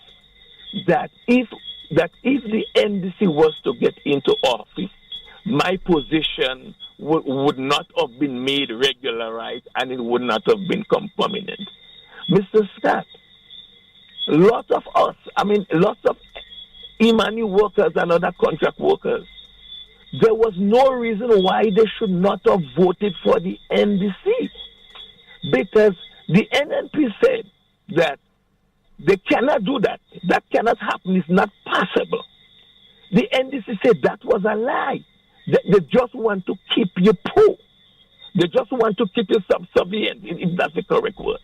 that if the NDC was to get into office, my position would not have been made regularized and it would not have become permanent. Mr. Scott, lots of Imani workers and other contract workers, there was no reason why they should not have voted for the NDC, because the NNP said that they cannot do that. That cannot happen. It's not possible. The NDC said that was a lie. They just want to keep you poor. They just want to keep you subservient, if that's the correct word.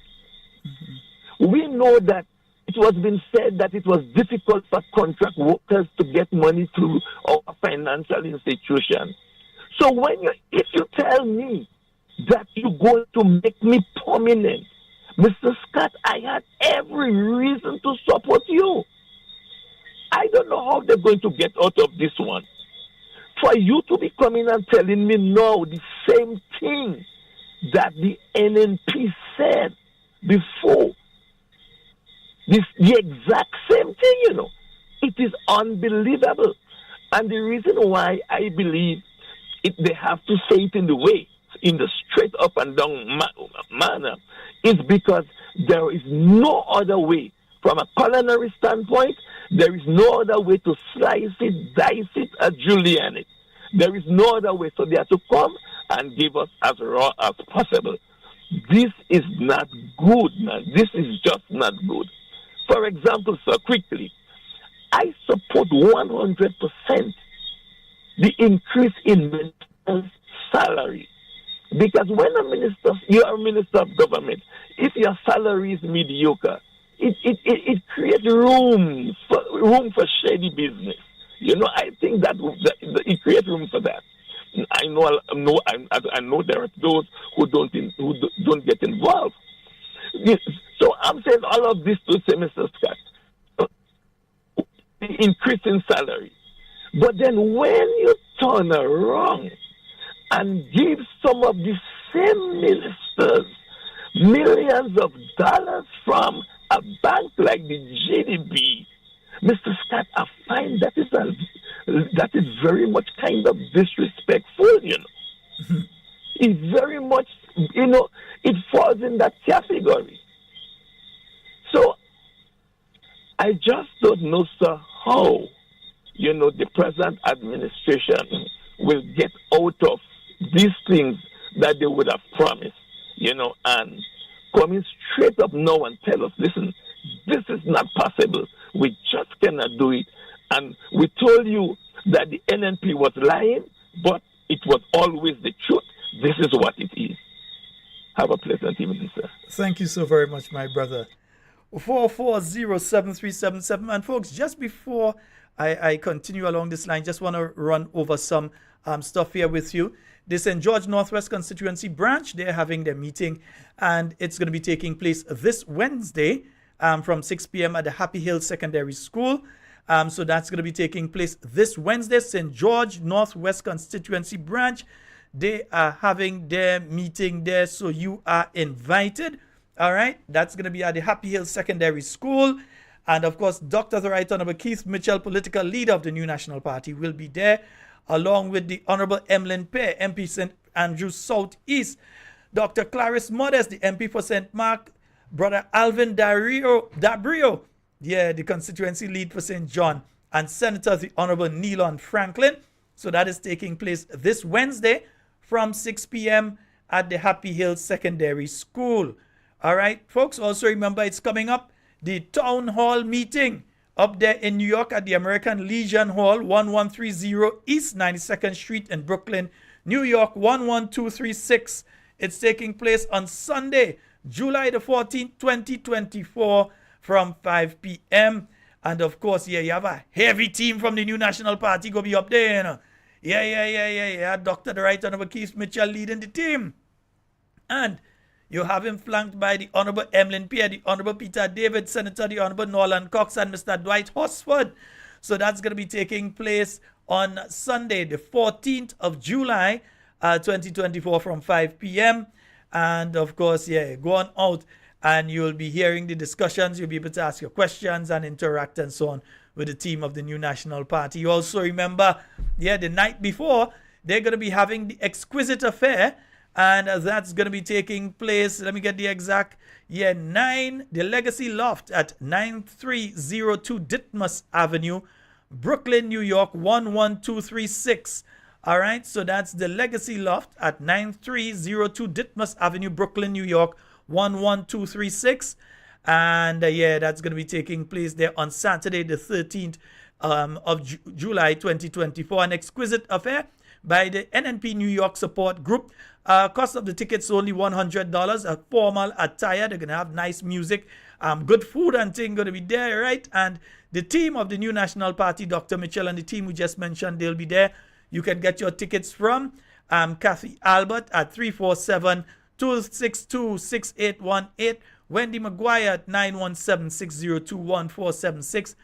Mm-hmm. We know that it was been said that it was difficult for contract workers to get money through our financial institution. So if you tell me that you're going to make me permanent, Mr. Scott, I had every reason to support you. I don't know how they're going to get out of this one. For you to be coming and telling me no, the same thing that the NNP said before the exact same thing, you know. It is unbelievable. And the reason why I believe they have to say it in the straight up and down manner, is because there is no other way. From a culinary standpoint, there is no other way to slice it, dice it, or julienne it. There is no other way. So they have to come and give us as raw as possible. This is not good, man. This is just not good. For example, sir, quickly, I support 100% the increase in minister's salary. Because when you are a minister of government, if your salary is mediocre, it creates room for shady business. You know, I think that it creates room for that. I know there are those who don't get involved. So I'm saying all of this to say, Mr. Scott, the increase in salary. But then when you turn around and give some of the same ministers millions of dollars from a bank like the GDB, Mr. Scott, I find that is very much kind of disrespectful, you know. It's very much, you know, it falls in that category. So I just don't know, sir, how, you know, the present administration will get out of these things that they would have promised, you know, and coming straight up now and tell us, listen, this is not possible. We just cannot do it. And we told you that the NNP was lying, but it was always the truth. This is what it is. Have a pleasant evening, sir. Thank you so very much, my brother. 4407377. And folks, just before I continue along this line, just want to run over some stuff here with you. The St. George Northwest Constituency Branch, they're having their meeting, and it's going to be taking place this Wednesday from 6 p.m. at the Happy Hill Secondary School. So that's going to be taking place this Wednesday. St. George Northwest Constituency Branch, they are having their meeting there, so you are invited. All right, that's going to be at the Happy Hill Secondary School. And of course, Dr. the Right Honorable Keith Mitchell, political leader of the New National Party, will be there, along with the Honorable Emlyn Pear, MP St. Andrews Southeast, Dr. Clarice Modest, the MP for St. Mark, Brother Alvin Dabrio, the constituency lead for St. John, and Senator the Honorable Neilon Franklin. So that is taking place this Wednesday from 6 p.m. at the Happy Hill Secondary School. All right, folks, also remember it's coming up, the Town Hall meeting up there in New York at the American Legion Hall, 1130 East 92nd Street in Brooklyn, New York, 11236. It's taking place on Sunday, July the 14th, 2024 from 5 p.m. And of course, you have a heavy team from the New National Party go be up there, you know. Yeah. Dr. the Right Honorable Keith Mitchell leading the team. And you have him flanked by the Honorable Emlyn Pear, the Honorable Peter David, Senator the Honorable Norland Cox, and Mr. Dwight Horsford. So that's going to be taking place on Sunday, the 14th of July, 2024 from 5 p.m. And of course, go on out and you'll be hearing the discussions. You'll be able to ask your questions and interact and so on with the team of the New National Party. You also remember, the night before, they're going to be having the Exquisite Affair. And that's going to be taking place, let me get the exact, the Legacy Loft at 9302 Ditmas Avenue, Brooklyn, New York, 11236. All right, so that's the Legacy Loft at 9302 Ditmas Avenue, Brooklyn, New York, 11236. And that's going to be taking place there on Saturday, the 13th of July, 2024. An Exquisite Affair by the NNP New York Support Group. Cost of the tickets only $100. A formal attire. They're going to have nice music. Good food and thing going to be there, right? And the team of the New National Party, Dr. Mitchell and the team we just mentioned, they'll be there. You can get your tickets from Kathy Albert at 347-262-6818. Wendy McGuire at 917-602-1476.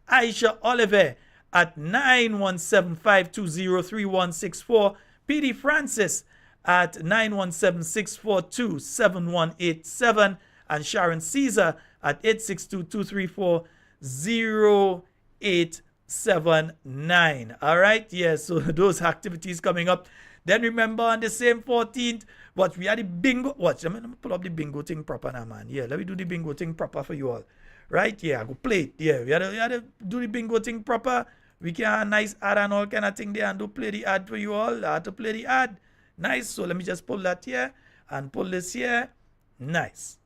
Aisha Oliver at 917-520-3164. PD Francis at 917-642-7187. And Sharon Caesar at 862-234-0879. All right, yes, so those activities coming up. Then remember on the same 14th, what we had the bingo. Watch, let me pull up the bingo thing proper now, man. Yeah, let me do the bingo thing proper for you all. Right? Yeah, I go play it. Yeah, we had to do the bingo thing proper. We can have a nice ad and all kind of thing there and do play the ad for you all. I had to play the ad. Nice. So let me just pull that here and pull this here. Nice.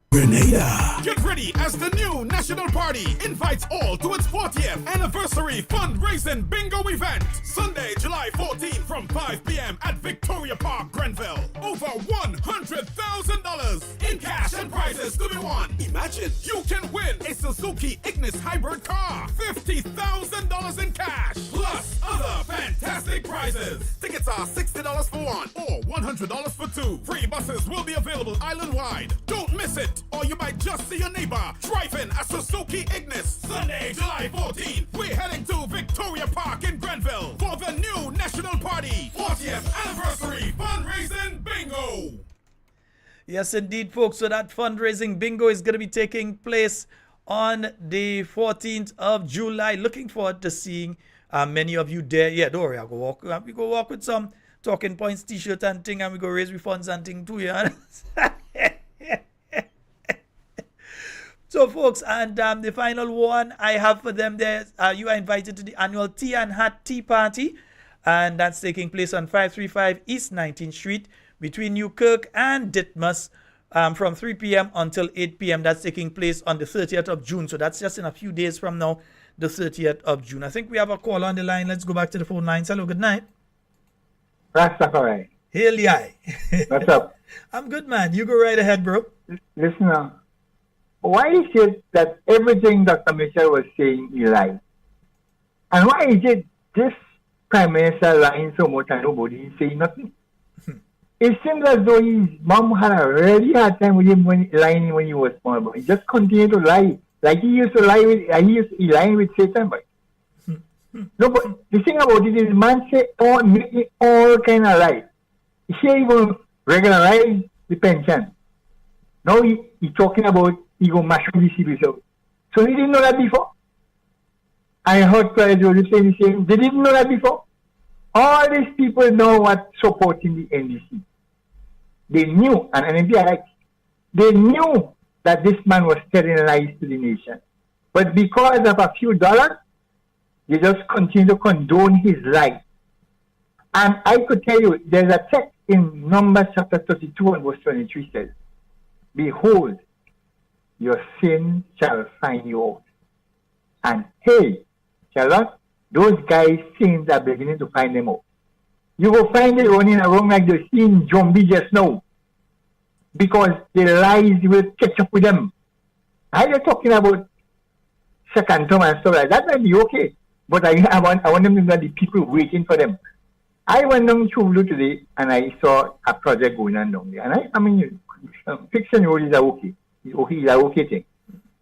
Grenada. Get ready as the new National Party invites all to its 40th anniversary fundraising bingo event. Sunday, July 14th from 5 p.m. at Victoria Park, Grenville. Over $100,000 in cash and prizes to be won. Imagine you can win a Suzuki Ignis hybrid car, $50,000 in cash, plus other fantastic prizes. Tickets are $60 for one or $100 for two. Free buses will be available island-wide. Don't miss it. Or you might just see your neighbor driving a Suzuki Ignis. Sunday, July 14th, we're heading to Victoria Park in Grenville for the new National Party 40th Anniversary Fundraising Bingo. Yes, indeed, folks. So that fundraising bingo is going to be taking place on the 14th of July. Looking forward to seeing many of you there. Yeah, don't worry. We go walk with some Talking Points t-shirt and thing, and we go raise funds and thing too, yeah. So, folks, and the final one I have for them there, you are invited to the annual Tea and Hat Tea Party, and that's taking place on 535 East 19th Street between Newkirk and Ditmas from 3 p.m. until 8 p.m. That's taking place on the 30th of June. So that's just in a few days from now, the 30th of June. I think we have a call on the line. Let's go back to the phone lines. Hello, good night. Rastafari. Hail yai. What's up? I'm good, man. You go right ahead, bro. Listen now. Why is it that everything Dr. Michel was saying he lied? And why is it this Prime Minister lying so much and nobody is saying nothing? It seems as though his mom had a really hard time with him lying when he was small, but he just continued to lie. Like he used to lie with, he lying with Satan, but no, but the thing about it is man say making all kind of lies. He say he going to regularize the pension. Now he talking about he going to mash up the civil service. So he didn't know that before. I heard Claire Joseph saying the same. They didn't know that before. All these people know what supporting the NDC. They knew, and NPI, they knew that this man was telling lies to the nation. But because of a few dollars, they just continue to condone his lies. And I could tell you, there's a text in Numbers chapter 32 and verse 23 says, behold, your sin shall find you out. And hey, Sheldon, those guys' sins are beginning to find them out. You will find it running around like the scene zombie just now. Because the lies will catch up with them. I'm not talking about second term and stuff like that. Might be okay. But I want them to know the people waiting for them. I went down to Chublu today and I saw a project going on down there. And I mean, fiction road is okay. It's a okay thing.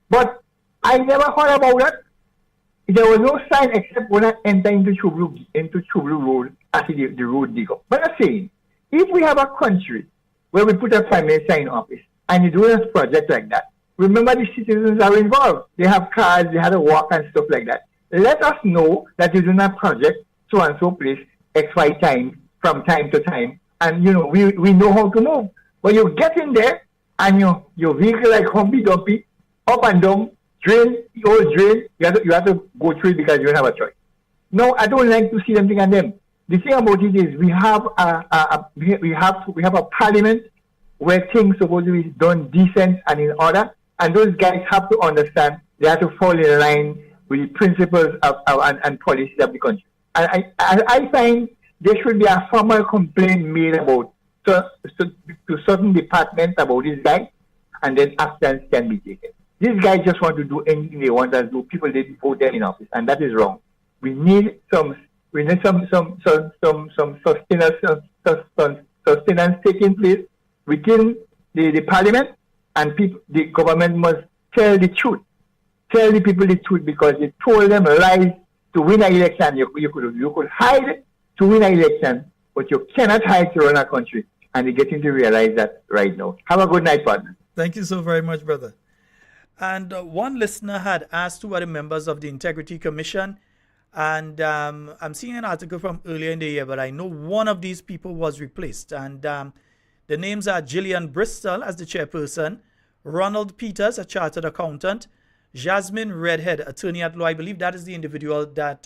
But I never heard about that. There was no sign except when I enter into Chublu Road, actually the road dig up. But I'm saying, if we have a country where we put a prime minister in office and you do a project like that, remember the citizens are involved. They have cars, they have to walk and stuff like that. Let us know that you're doing a project so and so place XY time from time to time, and you know we know how to move. But you get in there and your vehicle like Humpy Dumpy, up and down, drain, old drain, you have to go through it because you don't have a choice. No, I don't like to see them thing on them. The thing about it is we have a parliament where things supposed to be done decent and in order, and those guys have to understand they have to fall in line with the principles and policies of the country. And I find there should be a formal complaint made about to certain departments about this guy, and then actions can be taken. These guys just want to do anything they want to do. People they vote them in office, and that is wrong. We need some sustenance taking place within the parliament, and people, the government must tell the truth. Tell the people the truth, because they told them lies to win an election. You could hide to win an election, but you cannot hide to run a country. And they're getting to realize that right now. Have a good night, partner. Thank you so very much, brother. And one listener had asked who are the members of the Integrity Commission. And I'm seeing an article from earlier in the year, but I know one of these people was replaced. And the names are Gillian Bristol as the chairperson, Ronald Peters, a chartered accountant, Jasmine Redhead, attorney at law. I believe that is the individual that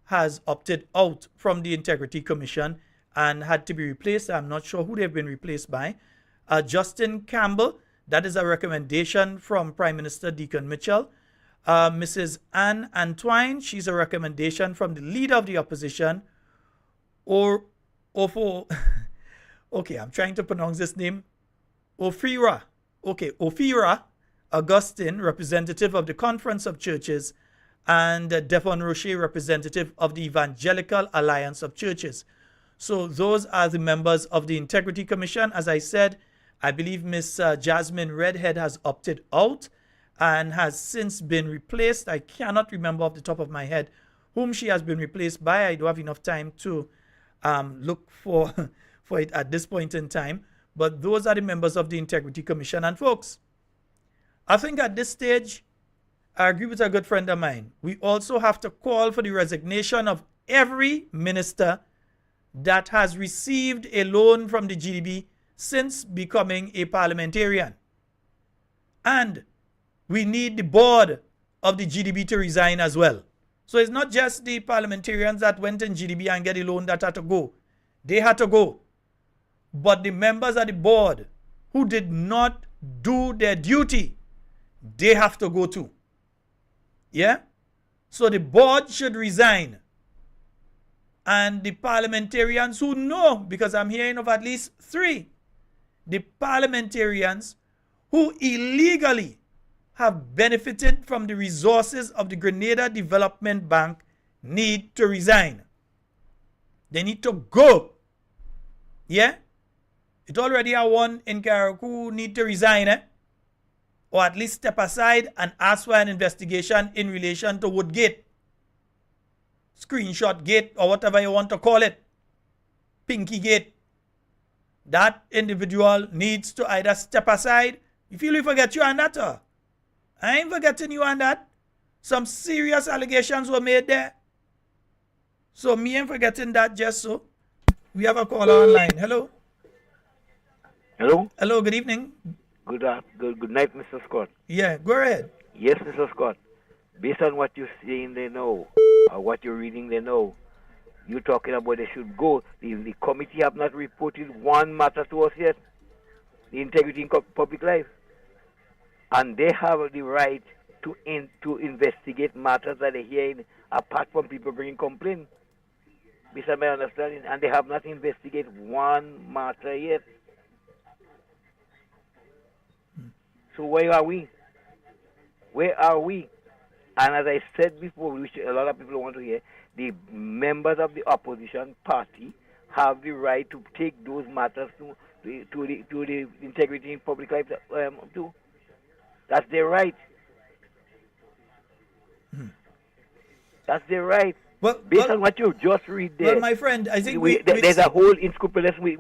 has opted out from the Integrity Commission and had to be replaced. I'm not sure who they've been replaced by. Justin Campbell, that is a recommendation from Prime Minister Deacon Mitchell. Mrs. Anne Antwine, she's a recommendation from the leader of the opposition. Okay, I'm trying to pronounce this name. Ophira Augustine, representative of the Conference of Churches, and Devon Rocher, representative of the Evangelical Alliance of Churches. So those are the members of the Integrity Commission. As I said, I believe Miss Jasmine Redhead has opted out and has since been replaced. I cannot remember off the top of my head whom she has been replaced by. I don't have enough time to look for it at this point in time. But those are the members of the Integrity Commission. And folks, I think at this stage, I agree with a good friend of mine. We also have to call for the resignation of every minister that has received a loan from the GDB since becoming a parliamentarian. And we need the board of the GDB to resign as well. So it's not just the parliamentarians that went in GDB and get a loan that had to go. They had to go. But the members of the board who did not do their duty, they have to go too. Yeah? So the board should resign. And the parliamentarians who know, because I'm hearing of at least 3, the parliamentarians who illegally have benefited from the resources of the Grenada Development Bank need to resign. They need to go. Yeah? It already are one in Carriacou who need to resign, or at least step aside and ask for an investigation in relation to Woodgate, Screenshot Gate, or whatever you want to call it, Pinky Gate. That individual needs to either step aside. You feel we forget you on that, I ain't forgetting you on that. Some serious allegations were made there. So me ain't forgetting that just so. We have a caller online. Hello? Hello? Hello, good evening. Good night, Mr. Scott. Yeah, go ahead. Yes, Mr. Scott. Based on what you're saying, they know, or what you're reading, they know. You're talking about they should go. The committee have not reported one matter to us yet. The integrity in public life. And they have the right to investigate matters that they hear apart from people bringing complaints. Based on my understanding. And they have not investigated one matter yet. So where are we? Where are we? And as I said before, which a lot of people want to hear, the members of the opposition party have the right to take those matters to the integrity in public life too. That's their right. That's their right. Well, based on what you just read there. Well, my friend, I think there's a whole unscrupulous with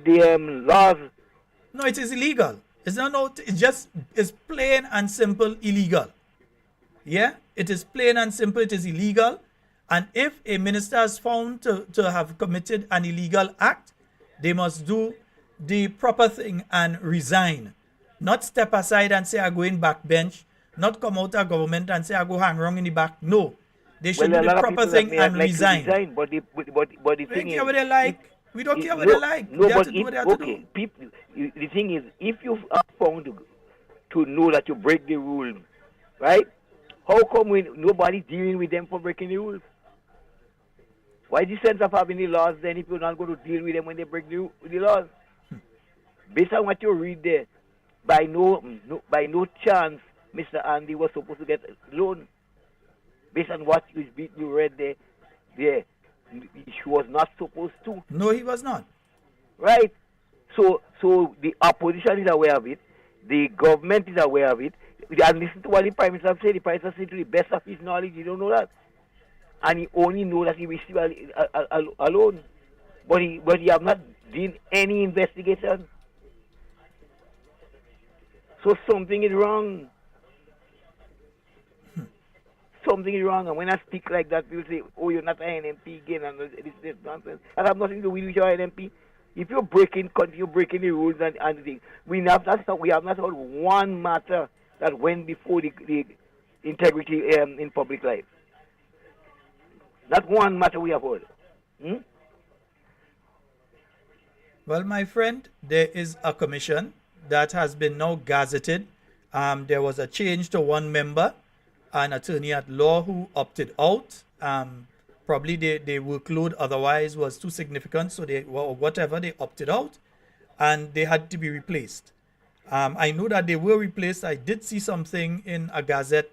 the laws. No, it is illegal. It's not. No, it's plain and simple illegal. Yeah, it is plain and simple. It is illegal. And if a minister is found to have committed an illegal act, they must do the proper thing and resign. Not step aside and say, I go in backbench. Not come out of government and say, I go hang wrong in the back. No. They should do the proper thing and resign. But the thing is... What they like. We don't care what they like. No, they but have to do what they have to do. People, the thing is, if you are found to know that you break the rules, right? How come nobody dealing with them for breaking the rules? Why the sense of having the laws then if you're not going to deal with them when they break the laws? Based on what you read there, by no chance, Mr. Andy was supposed to get a loan. Based on what you read there, he was not supposed to. No, he was not. Right. So the opposition is aware of it. The government is aware of it. And listen to what the Prime Minister said. The Prime Minister said to the best of his knowledge, he don't know that. And he only knows that he received a loan. But he have not done any investigation. So something is wrong. Something is wrong. And when I speak like that, people say, oh, you're not an NMP again, and this nonsense. That have nothing to do with your NMP. If you're breaking the rules and things, we have not heard one matter that went before the integrity in public life. Not one matter we have heard. Well, my friend, there is a commission that has been now gazetted. There was a change to one member, an attorney at law who opted out. Probably their workload otherwise was too significant, so they opted out, and they had to be replaced. I know that they were replaced. I did see something in a gazette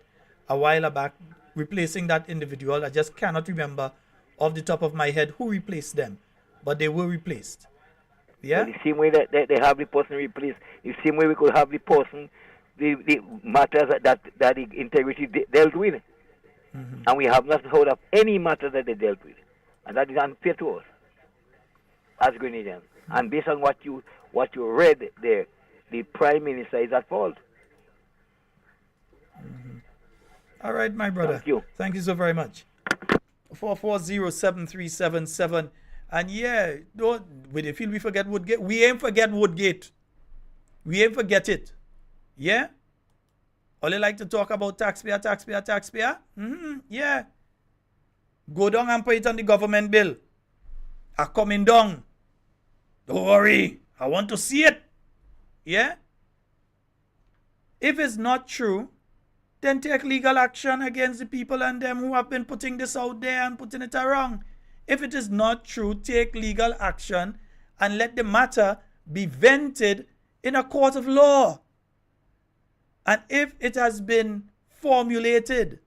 a while back replacing that individual. I just cannot remember off the top of my head who replaced them, but they were replaced. Yeah. The same way that they have the person replaced, the same way we could have the person, the matters that the integrity dealt with. And we have not heard of any matter that they dealt with. And that is unfair to us as Grenadians. And based on what you read there, the Prime Minister is at fault. All right, my brother. Thank you. Thank you so very much. 440-7377. And yeah, with the feel we forget Woodgate. We ain't forget Woodgate. We ain't forget it. Yeah? All they like to talk about taxpayer. Yeah. Go down and put it on the government bill. I'm coming down. Don't worry. I want to see it. Yeah? If it's not true, then take legal action against the people and them who have been putting this out there and putting it wrong. If it is not true, take legal action and let the matter be vented in a court of law. And if it has been formulated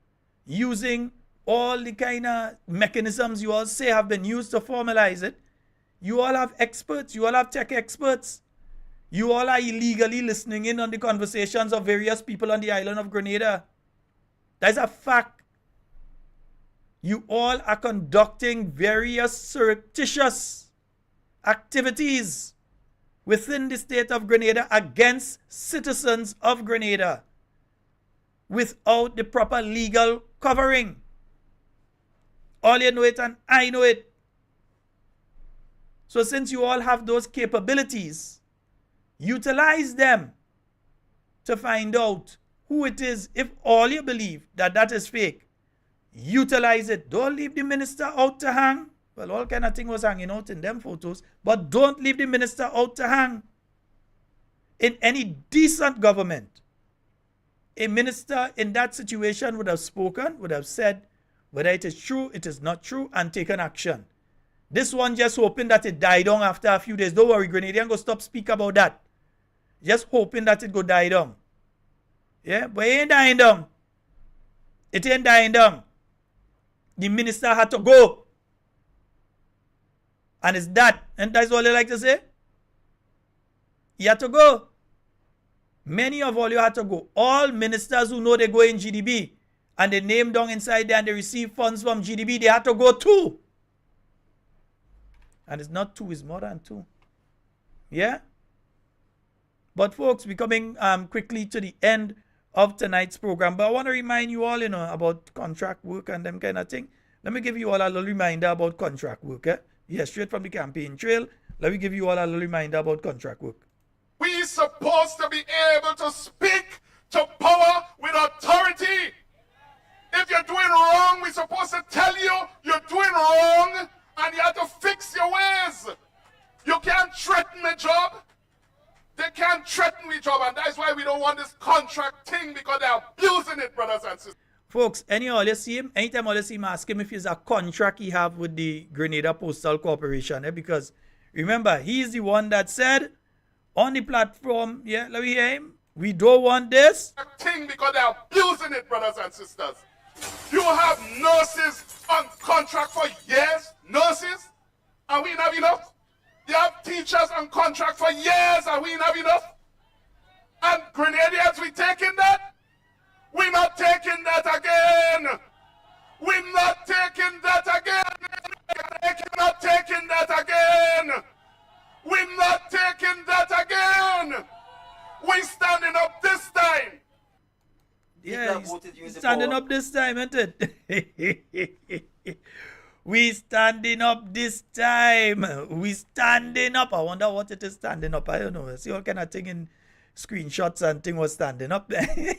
using all the kind of mechanisms you all say have been used to formalize it, you all have experts, you all have tech experts. You all are illegally listening in on the conversations of various people on the island of Grenada. That's a fact. You all are conducting various surreptitious activities within the state of Grenada against citizens of Grenada without the proper legal covering. All you know it and I know it. So since you all have those capabilities, utilize them to find out who it is. If all you believe that is fake, utilize it. Don't leave the minister out to hang. Well, all kind of thing was hanging out in them photos, but don't leave the minister out to hang. In any decent government, a minister in that situation would have spoken, would have said whether it is true, it is not true, and taken action. This one just hoping that it died down after a few days. Don't worry, Grenadian, go stop speak about that. Just hoping that it go die down. Yeah, but it ain't dying down. It ain't dying down. The minister had to go. And it's that. And that's all they like to say. He had to go. Many of all you had to go. All ministers who know they go in GDB and they name down inside there and they receive funds from GDB, they had to go too. And it's not two, it's more than two. Yeah? But folks, we're coming quickly to the end of tonight's program. But I want to remind you all, about contract work and them kind of thing. Let me give you all a little reminder about contract work. Yeah, straight from the campaign trail. Let me give you all a little reminder about contract work. We're supposed to be able to speak to power with authority. If you're doing wrong, we're supposed to tell you you're doing wrong and you have to fix your ways. You can't threaten my job. They can't threaten my job, and that's why we don't want this contract thing, because they're abusing it, brothers and sisters. Folks, anytime all you see him, ask him if it's a contract he have with the Grenada Postal Corporation. Because remember, he's the one that said on the platform, let me hear him, we don't want this thing because they're abusing it, brothers and sisters. You have nurses on contract for years, nurses, and we don't have enough. You have teachers on contract for years, and we don't have enough. And Grenadians, we taking that? We're not taking that again. We're not taking that again. We're not taking that again. We're not taking that again. We're standing up this standing up this time, isn't it? We standing up this time. We standing up. I wonder what it is standing up. I don't know. I see all kind of thing in screenshots and thing was standing up there.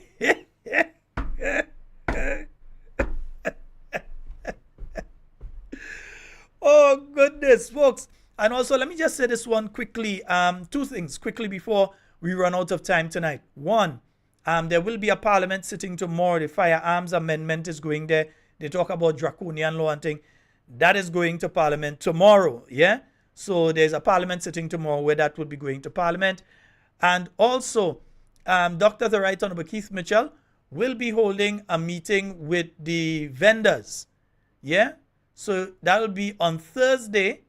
Oh, goodness, folks. And also, let me just say this one quickly. Two things quickly before we run out of time tonight. One, there will be a parliament sitting tomorrow. The firearms amendment is going there. They talk about draconian law and thing. That is going to parliament tomorrow, yeah? So there's a parliament sitting tomorrow where that will be going to parliament. And also, Dr. the Right Honorable Keith Mitchell will be holding a meeting with the vendors, yeah? So that will be on Thursday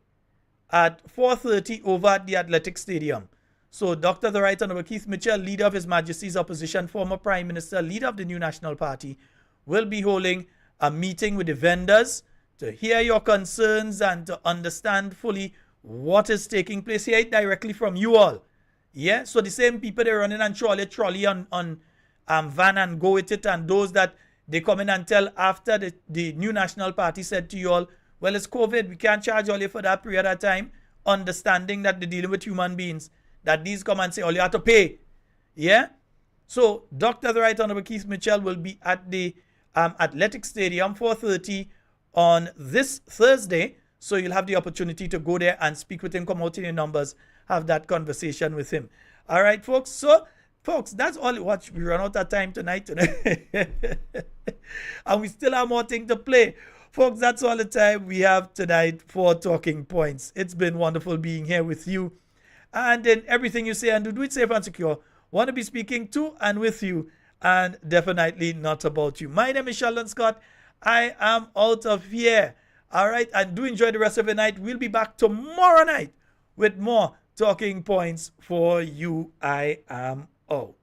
at 4:30 over at the Athletic Stadium. So Dr. the Right Honorable Keith Mitchell, leader of His Majesty's opposition, former Prime Minister, leader of the New National Party, will be holding a meeting with the vendors to hear your concerns and to understand fully what is taking place. Hear it directly from you all. Yeah, so the same people they're running and trolley on van and go with it, and those that they come in and tell after the New National Party said to you all, well, it's COVID, we can't charge all you for that period of time, understanding that they're dealing with human beings, that these come and say, all you have to pay. Yeah? So Dr. the Right Honorable Keith Mitchell will be at the Athletic Stadium, 4:30 on this Thursday. So you'll have the opportunity to go there and speak with him, come out in your numbers, have that conversation with him. All right, folks. So, folks, that's all. Watch, we run out of time tonight. And we still have more things to play. Folks, that's all the time we have tonight for Talking Points. It's been wonderful being here with you. And in everything you say and do it safe and secure. Want to be speaking to and with you, and definitely not about you. My name is Sheldon Scott. I am out of here. All right, and do enjoy the rest of the night. We'll be back tomorrow night with more Talking Points for you. I am out.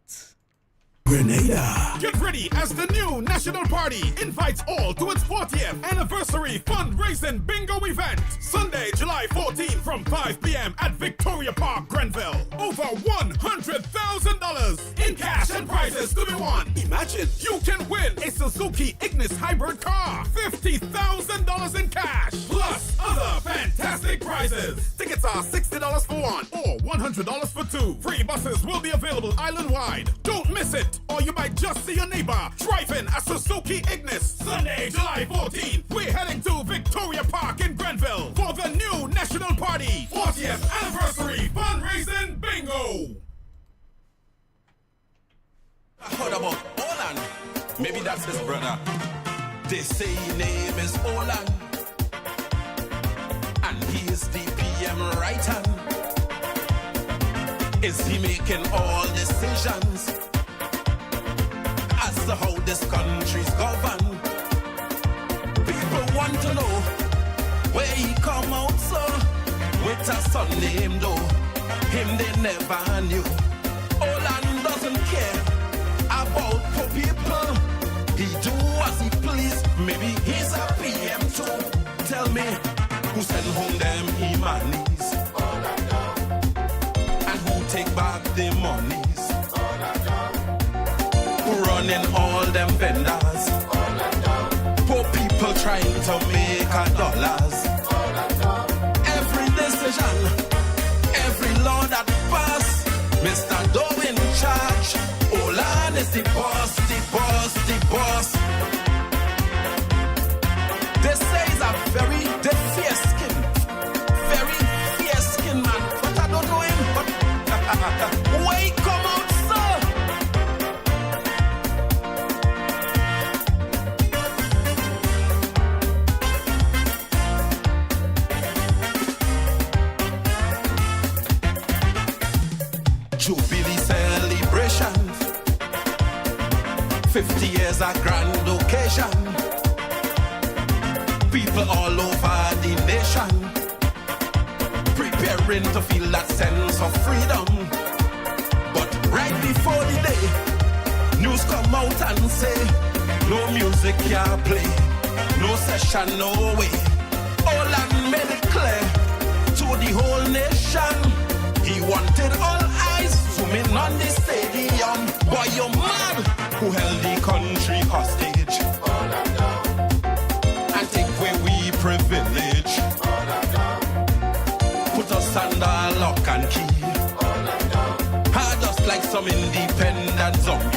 Grenada. Get ready as the new National Party invites all to its 40th anniversary fundraising bingo event. Sunday, July 14th from 5 p.m. at Victoria Park, Grenville. Over $100,000 in cash and prizes to be won. Imagine you can win a Suzuki Ignis hybrid car, $50,000 in cash, plus other fantastic prizes. Tickets are $60 for one or $100 for two. Free buses will be available island-wide. Don't miss it. Or you might just see a neighbor driving a Suzuki Ignis. Sunday, July 14th, we're heading to Victoria Park in Grenville for the new National Party 40th Anniversary Fundraising Bingo. I heard about Olan. Maybe that's his brother. They say his name is Olan, and he is the PM right hand. Is he making all decisions as to how this country's governed? People want to know where he come out, so with a son named though, him they never knew. Olan doesn't care about poor people. He do as he please. Maybe he's a PM too. Tell me, who send home them Imanis? And who take back the monies? Running all them vendors. Poor people trying to make $1. Every decision, every law that pass, Mr. Doe in charge. Olan is the boss, the boss, the boss. They say he's a very fierce skin, very fierce skin man. But I don't know him. But where he come out, sir? Jubilee celebration, 50 years a grand occasion. People all over the nation preparing to feel that sense of freedom. But right before the day, news come out and say, no music can play, no session, no way. Olan made it clear to the whole nation. He wanted all eyes zooming on the stadium. Boy, you're mad. Who held the country country hostage. And take away we privilege. Put us under lock and key. Hard us like some independent zombie.